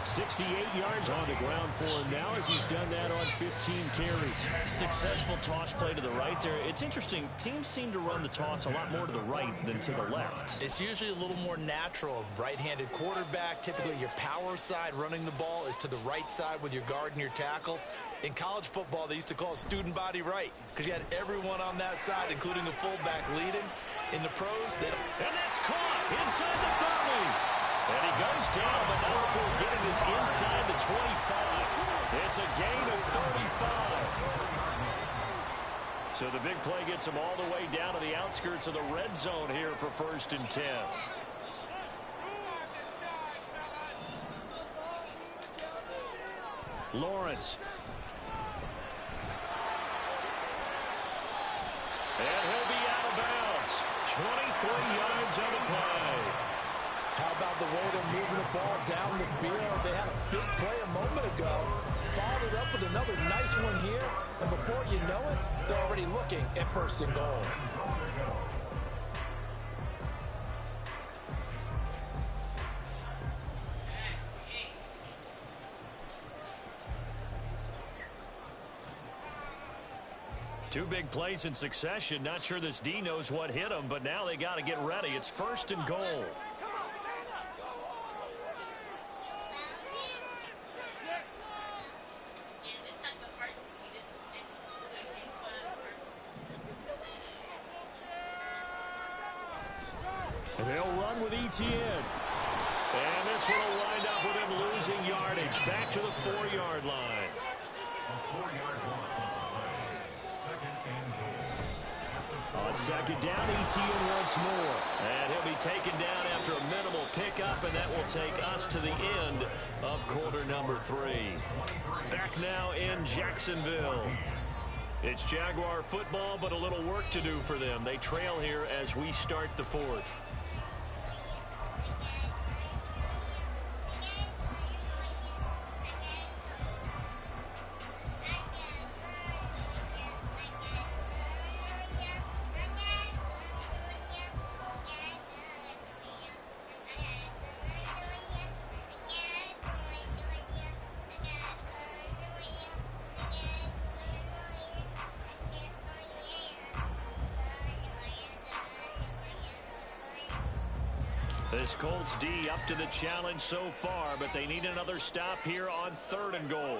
68 yards on the ground for him now as he's done that on 15 carries. Successful toss play to the right there. It's interesting. Teams seem to run the toss a lot more to the right than to the left. It's usually a little more natural. Right-handed quarterback, typically your power side running the ball is to the right side with your guard and your tackle. In college football, they used to call it student body right because you had everyone on that side, including the fullback, leading. In the pros, they don't. And that's caught inside the 30. And he goes down, but not before getting this inside the 25. It's a gain of 35. So the big play gets him all the way down to the outskirts of the red zone here for 1st and 10. Lawrence. And he'll be out of bounds. 23 yards on the play. How about the way they're moving the ball down the field? They had a big play a moment ago. Followed it up with another nice one here. And before you know it, they're already looking at 1st and goal. Two big plays in succession. Not sure this D knows what hit him, but now they got to get ready. It's 1st and goal. And they'll run with Etienne. And this one will wind up with him losing yardage. Back to the 4-yard line. On 2nd down, Etienne once more. And he'll be taken down after a minimal pickup, and that will take us to the end of quarter number 3. Back now in Jacksonville. It's Jaguar football, but a little work to do for them. They trail here as we start the 4th. This Colts D up to the challenge so far, but they need another stop here on 3rd and goal.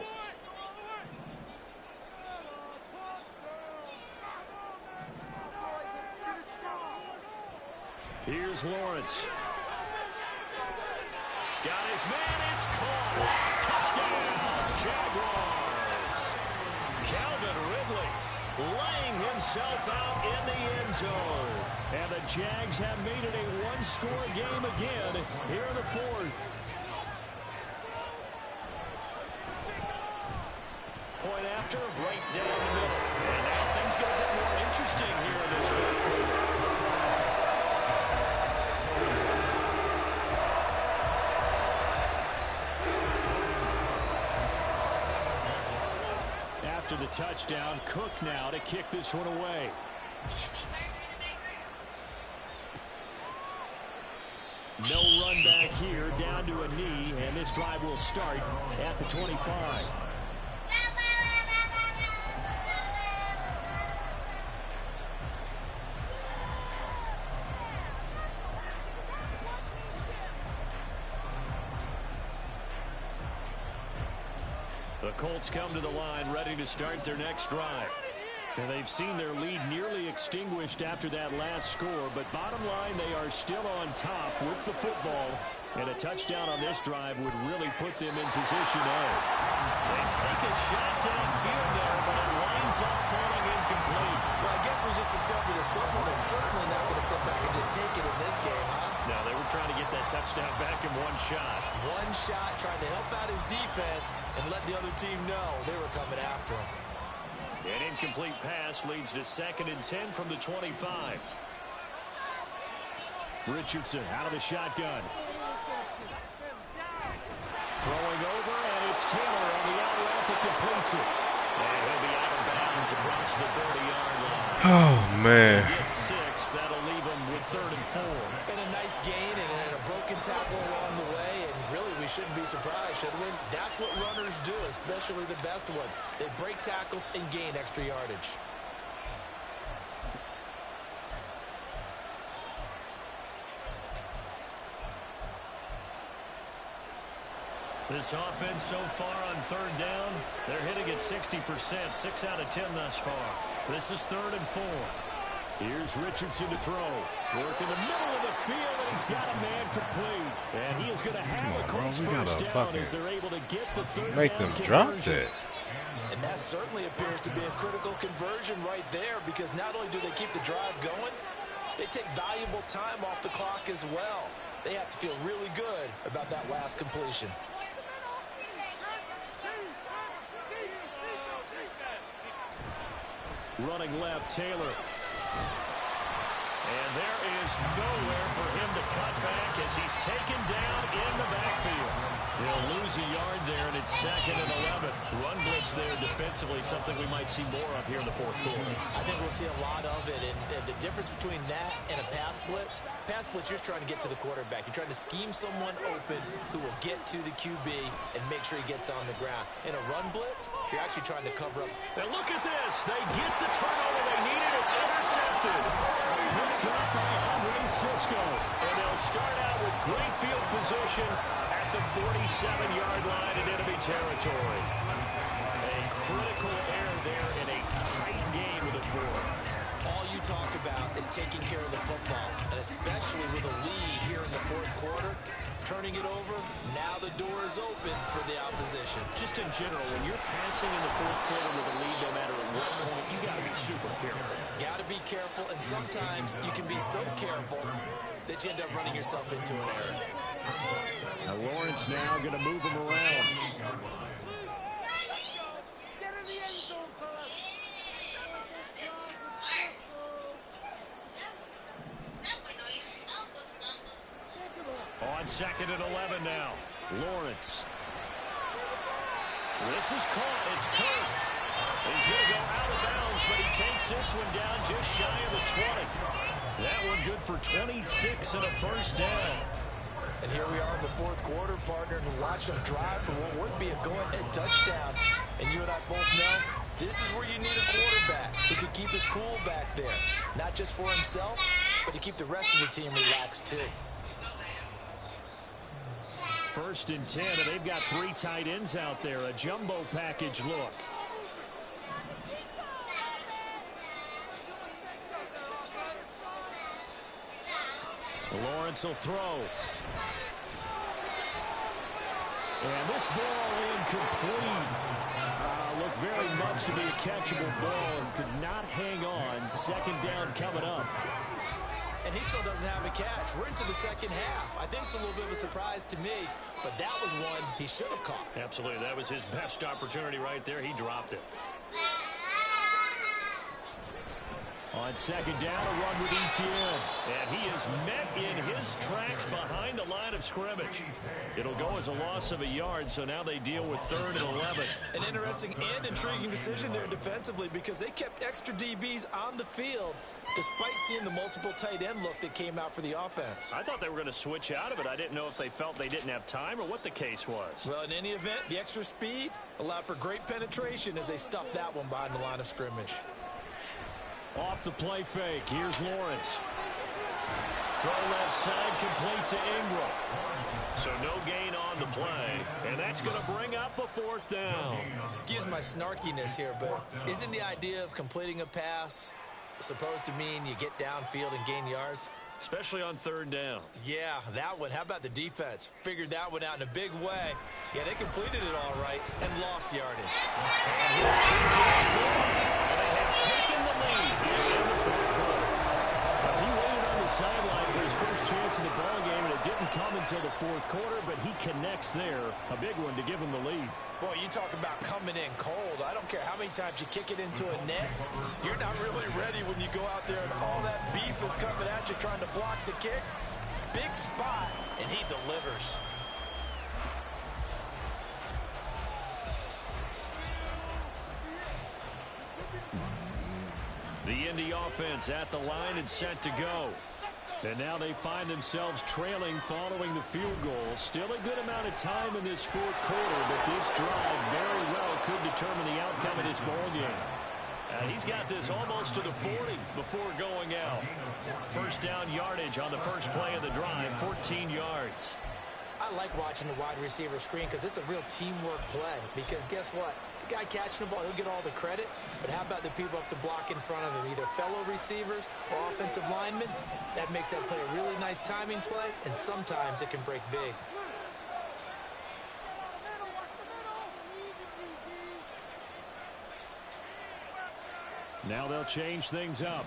Here's Lawrence. Got his man, it's caught. Touchdown, Jaguars. Calvin Ridley laying himself out in the end zone. And the Jags have made it a one-score game again here in the 4th. Point after, right down the middle. And now things get a bit more interesting here in this 4th quarter. After the touchdown, Cook now to kick this one away. No run back here, down to a knee, and this drive will start at the 25. The Colts come to the line ready to start their next drive. And they've seen their lead nearly extinguished after that last score, but bottom line, they are still on top with the football, and a touchdown on this drive would really put them in position A. They take a shot downfield there, but it winds up falling incomplete. Well, I guess we just discovered that someone is certainly not going to sit back and just take it in this game, huh? No, they were trying to get that touchdown back in one shot. One shot, trying to help out his defense and let the other team know they were coming after him. An incomplete pass leads to 2nd and 10 from the 25. Richardson out of the shotgun. Throwing over, and it's Taylor on the out route that completes it. And he'll be out of bounds across the 30-yard line. Oh, man. Get 6. That'll leave them with 3rd and 4. And a nice gain and a broken tackle along the way. And really, we shouldn't be surprised, should we? That's what runners do, especially the best ones. They break tackles and gain extra yardage. This offense so far on 3rd down, they're hitting at 60%, 6 out of 10 thus far. This is 3rd and 4. Here's Richardson to throw. Work in the middle of the field, and he's got a man complete. And he is going to have a Colts first down as they're able to get the 3rd make down them drop conversion. that. And that certainly appears to be a critical conversion right there, because not only do they keep the drive going, they take valuable time off the clock as well. They have to feel really good about that last completion. Running left, Taylor. And there is nowhere for him to cut back as he's taken down in the backfield. He'll lose a yard there, and it's 2nd and 11. Run blitz there defensively, something we might see more of here in the 4th quarter. I think we'll see a lot of it, and the difference between that and a pass blitz, you're just trying to get to the quarterback. You're trying to scheme someone open who will get to the QB and make sure he gets on the ground. In a run blitz, you're actually trying to cover up. And look at this. They get the turnover they needed. It's intercepted. Picked up by Andre Cisco. And they'll start out with great field position at the 47-yard line in enemy territory. A critical error there in a tight game with a 4th. All you talk about is taking care of the football, and especially with a lead here in the 4th quarter, turning it over, now the door is open for the opposition. Just in general, when you're passing in the 4th quarter with a lead, no matter at what point, you got to be super careful. Got to be careful, and sometimes you can be so careful that you end up running yourself into an error. Now Lawrence now going to move him around. On 2nd and 11 now. Lawrence. This is caught. It's Kirk. He's going to go out of bounds, but he takes this one down just shy of the 20. That one good for 26 and a first down. And here we are in the 4th quarter, partner, and watch them drive for what would be a go-ahead touchdown. And you and I both know this is where you need a quarterback who can keep his cool back there. Not just for himself, but to keep the rest of the team relaxed too. 1st and 10, and they've got 3 tight ends out there. A jumbo package look. Lawrence will throw. And this ball incomplete. Looked very much to be a catchable ball and could not hang on. 2nd down coming up. And he still doesn't have a catch. We're into the 2nd half. I think it's a little bit of a surprise to me, but that was one he should have caught. Absolutely. That was his best opportunity right there. He dropped it. On 2nd down, a run with Etienne. And he is met in his tracks behind the line of scrimmage. It'll go as a loss of a yard, so now they deal with 3rd and 11. An interesting and intriguing decision there defensively, because they kept extra DBs on the field despite seeing the multiple tight end look that came out for the offense. I thought they were going to switch out of it. I didn't know if they felt they didn't have time or what the case was. Well, in any event, the extra speed allowed for great penetration as they stuffed that one behind the line of scrimmage. Off the play fake. Here's Lawrence. Throw left side, complete to Ingram. So no gain on the play. And that's going to bring up a 4th down. Excuse my snarkiness here, but isn't the idea of completing a pass supposed to mean you get downfield and gain yards? Especially on 3rd down. Yeah, that one. How about the defense? Figured that one out in a big way. Yeah, they completed it all right and lost yardage. And his kick is good. And they have taken the lead here in the 4th quarter. So he waited on the sideline for his first chance in the ballgame, and it didn't come until the 4th quarter, but he connects there. A big one to give him the lead. Boy, you talk about coming in cold. I don't care how many times you kick it into a net. You're not really ready when you go out there and all that beef is coming at you trying to block the kick. Big spot, and he delivers. The Indy offense at the line and set to go. And now they find themselves trailing following the field goal. Still a good amount of time in this fourth quarter, but this drive very well could determine the outcome of this ball game. He's got this almost to the 40 before going out. First down yardage on the first play of the drive, 14 yards. I like watching the wide receiver screen because it's a real teamwork play. Because guess what? The guy catching the ball, he'll get all the credit. But how about the people up to block in front of him, either fellow receivers or offensive linemen? That makes that play a really nice timing play, and sometimes it can break big. Now they'll change things up.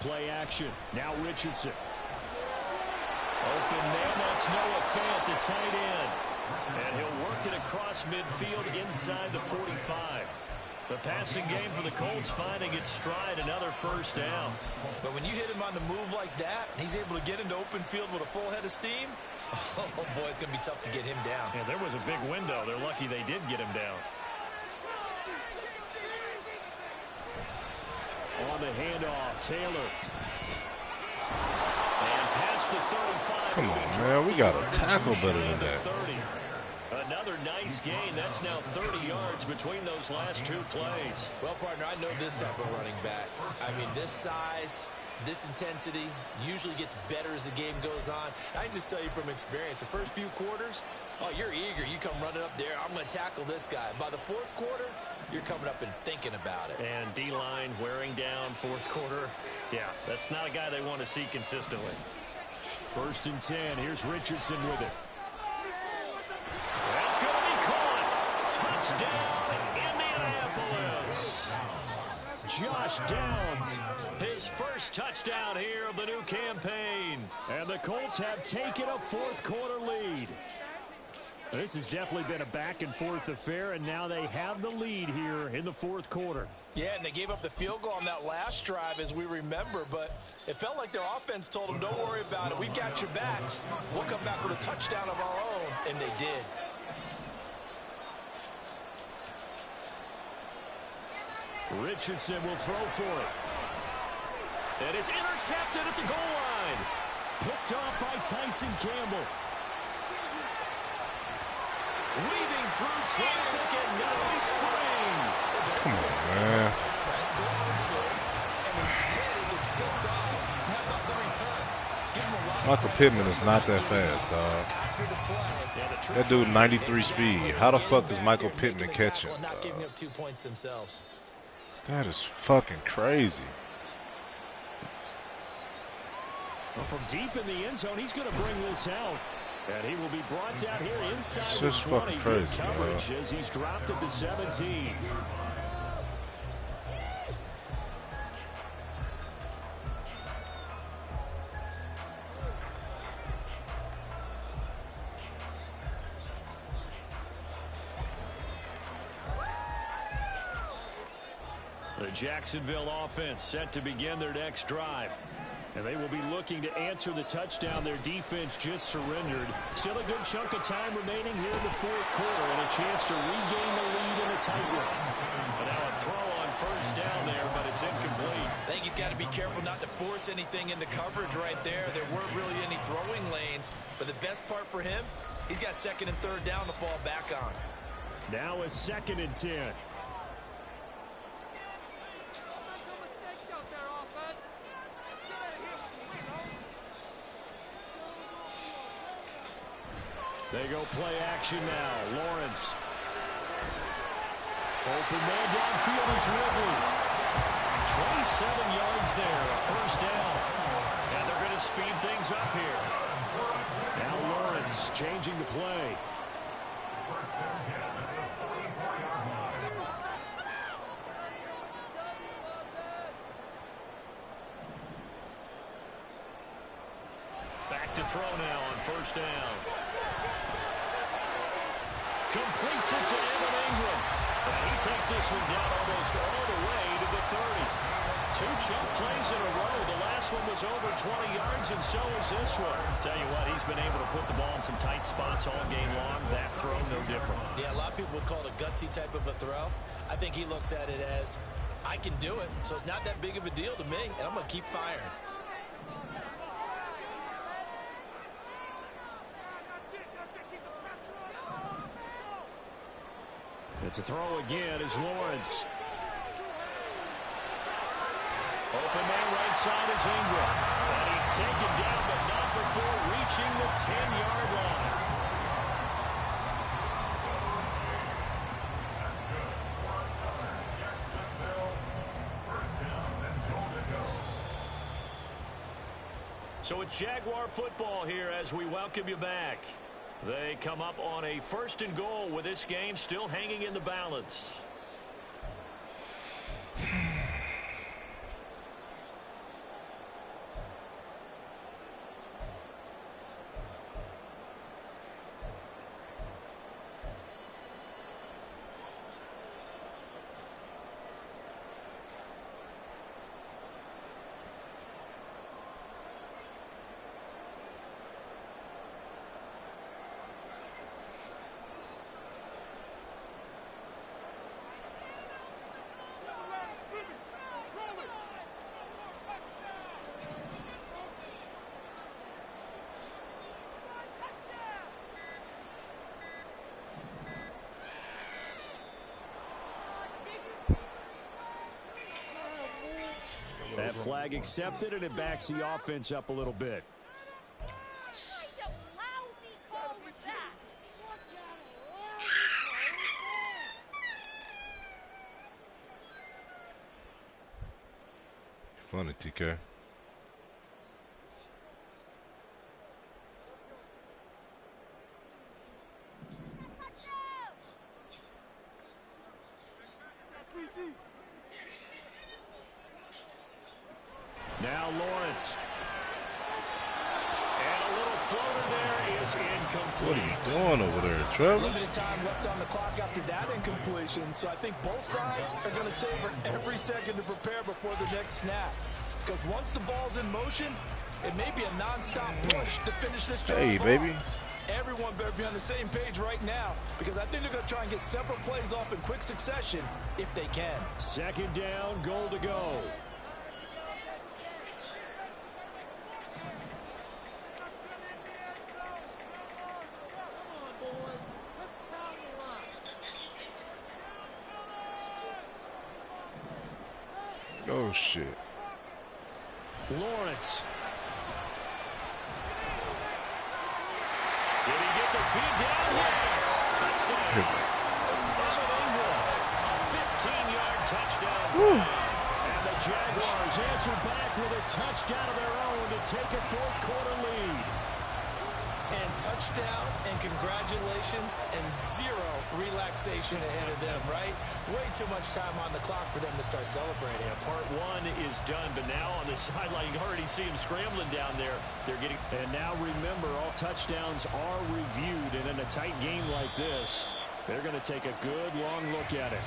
Play action. Now Richardson. Open man, that's Noah Fant, the tight end. And he'll work it across midfield inside the 45. The passing game for the Colts finding its stride, another first down. But when you hit him on the move like that, and he's able to get into open field with a full head of steam, oh boy, it's going to be tough to get him down. Yeah, there was a big window. They're lucky they did get him down. On the handoff, Taylor. And past the 35. Come on, man. We got to tackle better than that. 30. Another nice gain. That's now 30 yards between those last two plays. Well, partner, I know this type of running back. I mean, this size, this intensity usually gets better as the game goes on. I can just tell you from experience, the first few quarters, oh, you're eager. You come running up there. I'm going to tackle this guy. By the fourth quarter, you're coming up and thinking about it. And D-line wearing down fourth quarter. Yeah, that's not a guy they want to see consistently. First and 10. Here's Richardson with it. That's going to be caught. Touchdown, Indianapolis. Josh Downs, his first touchdown here of the new campaign. And the Colts have taken a fourth quarter lead. This has definitely been a back-and-forth affair, and now they have the lead here in the fourth quarter. Yeah, and they gave up the field goal on that last drive, as we remember, but it felt like their offense told them, don't worry about it. We've got your backs. We'll come back with a touchdown of our own, and they did. Richardson will throw for it. And it's intercepted at the goal line. Picked off by Tyson Campbell. Weaving through traffic and now he's free. Come on, man. Michael Pittman is not that fast, dog. That dude 93 speed. How the fuck does Michael Pittman catch him? Not giving up 2 points themselves. That is fucking crazy. Well, from deep in the end zone, he's going to bring this out. And he will be brought down here inside the 20. Good coverage as he's dropped at the 17. The Jacksonville offense set to begin their next drive. And they will be looking to answer the touchdown their defense just surrendered. Still a good chunk of time remaining here in the fourth quarter and a chance to regain the lead in a tight one. And now a throw on first down there, but it's incomplete. I think he's got to be careful not to force anything into coverage right there. There weren't really any throwing lanes, but the best part for him, he's got second and third down to fall back on. Now a 2nd and 10. They go play action now. Lawrence. Open man downfield is Ridley. 27 yards there. First down. And they're going to speed things up here. Now Lawrence changing the play. Back to throw now on first down. Completes it to Evan Ingram. And he takes this one down almost all the way to the 30. 2 chunk plays in a row. The last one was over 20 yards, and so is this one. Tell you what, he's been able to put the ball in some tight spots all game long. That throw, no different. Yeah, a lot of people would call it a gutsy type of a throw. I think he looks at it as, I can do it, so it's not that big of a deal to me, and I'm going to keep firing. It's a throw again is Lawrence. Open man right side is Ingram. And he's taken down, but not before reaching the 10-yard line. So it's Jaguar football here as we welcome you back. They come up on a 1st and goal with this game still hanging in the balance. That flag accepted, and it backs the offense up a little bit. Funny, TK. Now Lawrence. And a little floater there is incomplete. What are you doing over there, Trevor? Limited time left on the clock after that incompletion, so I think both sides are going to savor every second to prepare before the next snap. Because once the ball's in motion, it may be a non-stop push to finish this job. Hey, baby. Everyone better be on the same page right now, because I think they're going to try and get several plays off in quick succession if they can. 2nd down, goal to go. Oh, shit. Lawrence. Did he get the feed down? Yes. Touchdown. Evan Ingram. A 15-yard touchdown. And the Jaguars answer back with a touchdown of their own to take a 4th quarter lead. And touchdown and congratulations and 0 relaxation ahead of them, right? Way too much time on the clock for them to start celebrating. Yeah, part 1 is done, but now on the sideline you already see them scrambling down there. They're getting, and now remember, all touchdowns are reviewed, and in a tight game like this, they're going to take a good long look at it.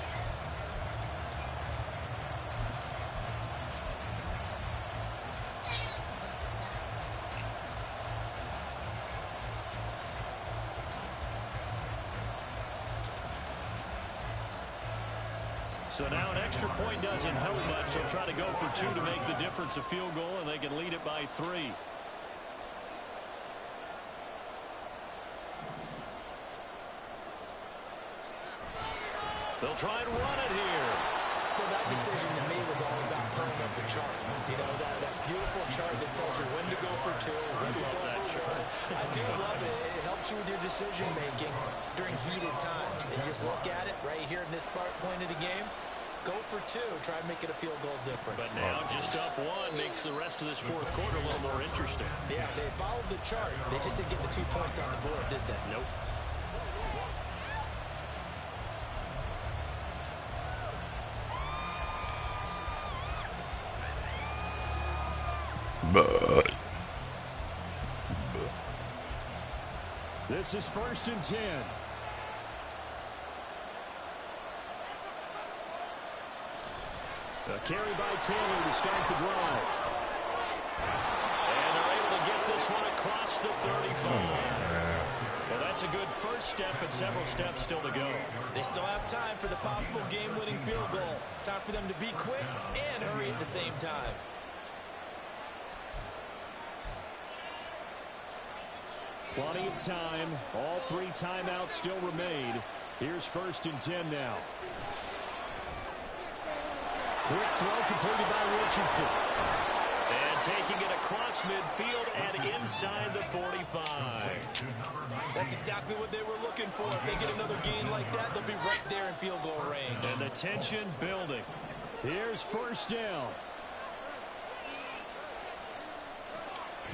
So now an extra point doesn't help much. They'll try to go for 2 to make the difference a field goal, and they can lead it by 3. They'll try and run it here. Well, that decision to me was all about pulling up the chart. You know, that beautiful chart that tells you when to go for 2, when to go for 1. I do love it. It helps you with your decision making during heated times. And just look at it right here in this point of the game. Go for 2. Try and make it a field goal difference. But now just up 1 makes the rest of this 4th quarter a little more interesting. Yeah, they followed the chart. They just didn't get the 2 points on the board, did they? Nope. This is 1st and 10. A carry by Taylor to start the drive. And they're able to get this one across the 35. Well, that's a good first step, but several steps still to go. They still have time for the possible game-winning field goal. Time for them to be quick and hurry at the same time. Plenty of time. All 3 timeouts still remain. Here's 1st and 10 now. Quick throw completed by Richardson. And taking it across midfield and inside the 45. That's exactly what they were looking for. If they get another gain like that, they'll be right there in field goal range. And the tension building. Here's 1st down.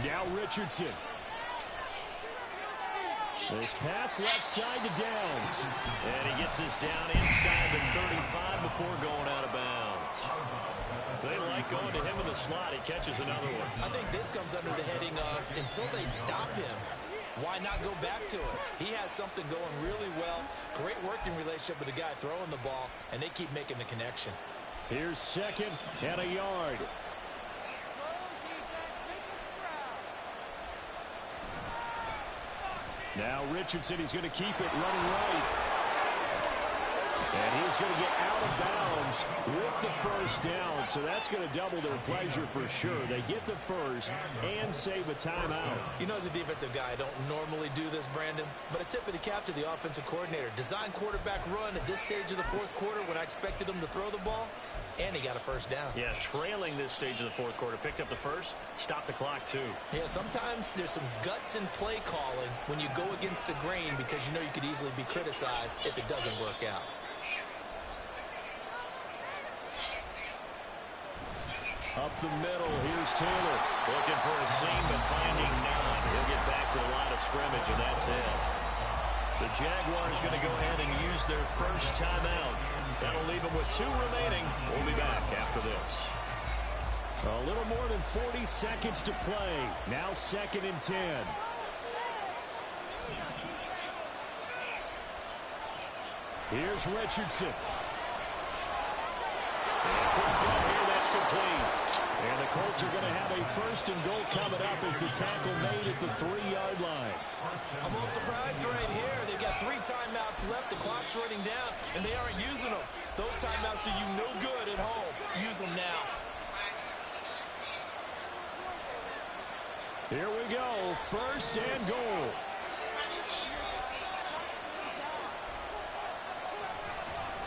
Now Richardson. This pass left side to Downs. And he gets this down inside the 35 before going out of bounds. They like going to him in the slot. He catches another one. I think this comes under the heading of until they stop him, why not go back to it? He has something going really well. Great working relationship with the guy throwing the ball, and they keep making the connection. Here's 2nd and a yard. Now Richardson, he's going to keep it running right. And he's going to get out of bounds with the 1st down. So that's going to double their pleasure for sure. They get the 1st and save a timeout. You know, as a defensive guy, I don't normally do this, Brandon. But a tip of the cap to the offensive coordinator. Design quarterback run at this stage of the 4th quarter when I expected him to throw the ball. And he got a 1st down. Yeah, trailing this stage of the 4th quarter. Picked up the 1st, stopped the clock too. Yeah, sometimes there's some guts in play calling when you go against the grain because you know you could easily be criticized if it doesn't work out. Up the middle, here's Taylor. Looking for a seam, but finding none. He'll get back to the line of scrimmage, and that's it. The Jaguars going to go ahead and use their 1st timeout. That'll leave them with 2 remaining. We'll be back after this. A little more than 40 seconds to play. Now 2nd and 10. Here's Richardson. And quick throw here, that's complete. And the Colts are going to have a 1st and goal coming up as the tackle made at the 3-yard line. I'm a little surprised right here. They've got 3 timeouts left. The clock's running down, and they aren't using them. Those timeouts do you no good at home. Use them now. Here we go. 1st and goal.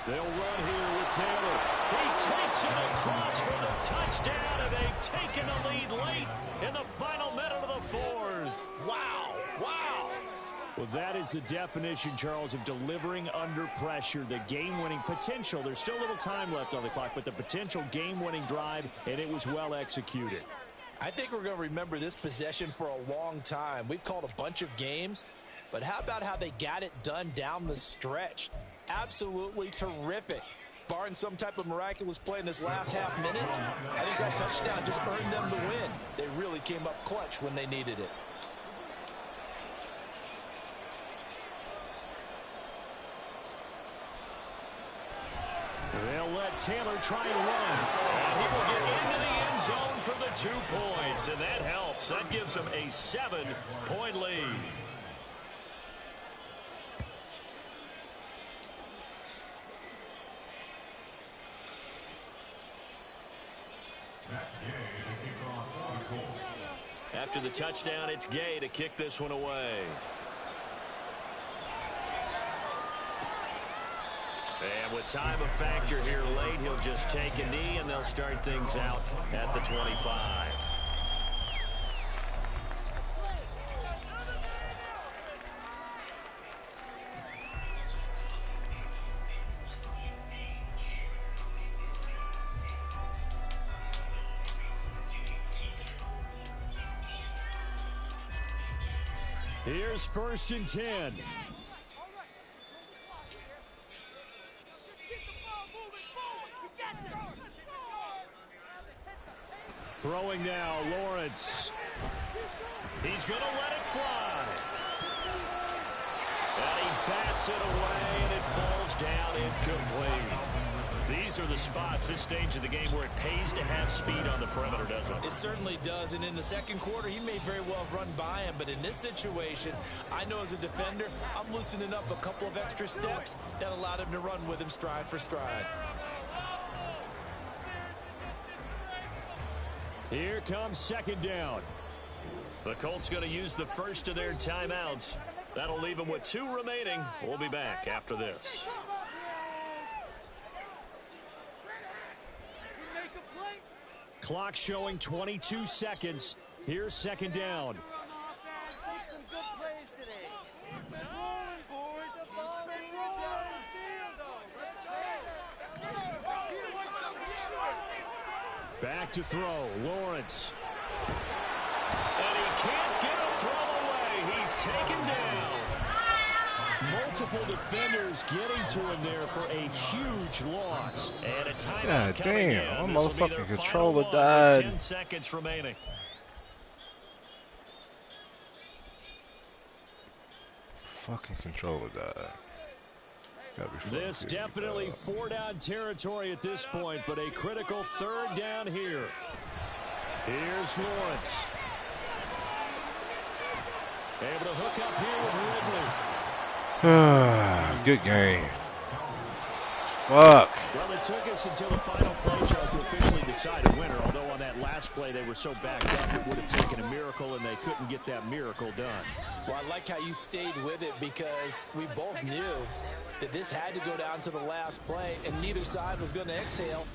They'll run here with Taylor. He takes it across for the touchdown, and they've taken the lead late in the final minute of the 4th. Wow. Wow. Well, that is the definition, Charles, of delivering under pressure. The game-winning potential. There's still a little time left on the clock, but the potential game-winning drive, and it was well executed. I think we're going to remember this possession for a long time. We've called a bunch of games, but how about how they got it done down the stretch? Absolutely terrific. Barring some type of miraculous play in this last half minute, I think that touchdown just earned them the win. They really came up clutch when they needed it. They'll let Taylor try and run. And he will get into the end zone for the 2 points, and that helps. That gives them a 7-point lead. After the touchdown, it's Gay to kick this one away. And with time a factor here late, he'll just take a knee, and they'll start things out at the 25. Here's 1st and 10. Throwing now, Lawrence. He's going to let it fly. And he bats it away, and it falls down incomplete. These are the spots, this stage of the game, where it pays to have speed on the perimeter, doesn't it? It certainly does, and in the second quarter, he may very well have run by him, but in this situation, I know as a defender, I'm loosening up a couple of extra steps that allowed him to run with him stride for stride. Here comes second down. The Colts going to use the first of their timeouts. That'll leave them with 2 remaining. We'll be back after this. Clock showing 22 seconds. Here's second down. Back to throw. Lawrence. And he can't get a throw away. He's taken down. Multiple defenders getting to him there for a huge loss. And a timeout coming in. Damn, my motherfucking controller died. 10 seconds remaining. Fucking controller died. This definitely 4-down territory at this point, but a critical 3rd down here. Here's Lawrence. Able to hook up here with Ridley. Good game. Fuck. Well, it took us until the final play, Charles, to officially decide a winner, although on that last play they were so backed up it would have taken a miracle, and they couldn't get that miracle done. Well, I like how you stayed with it, because we both knew that this had to go down to the last play, and neither side was going to exhale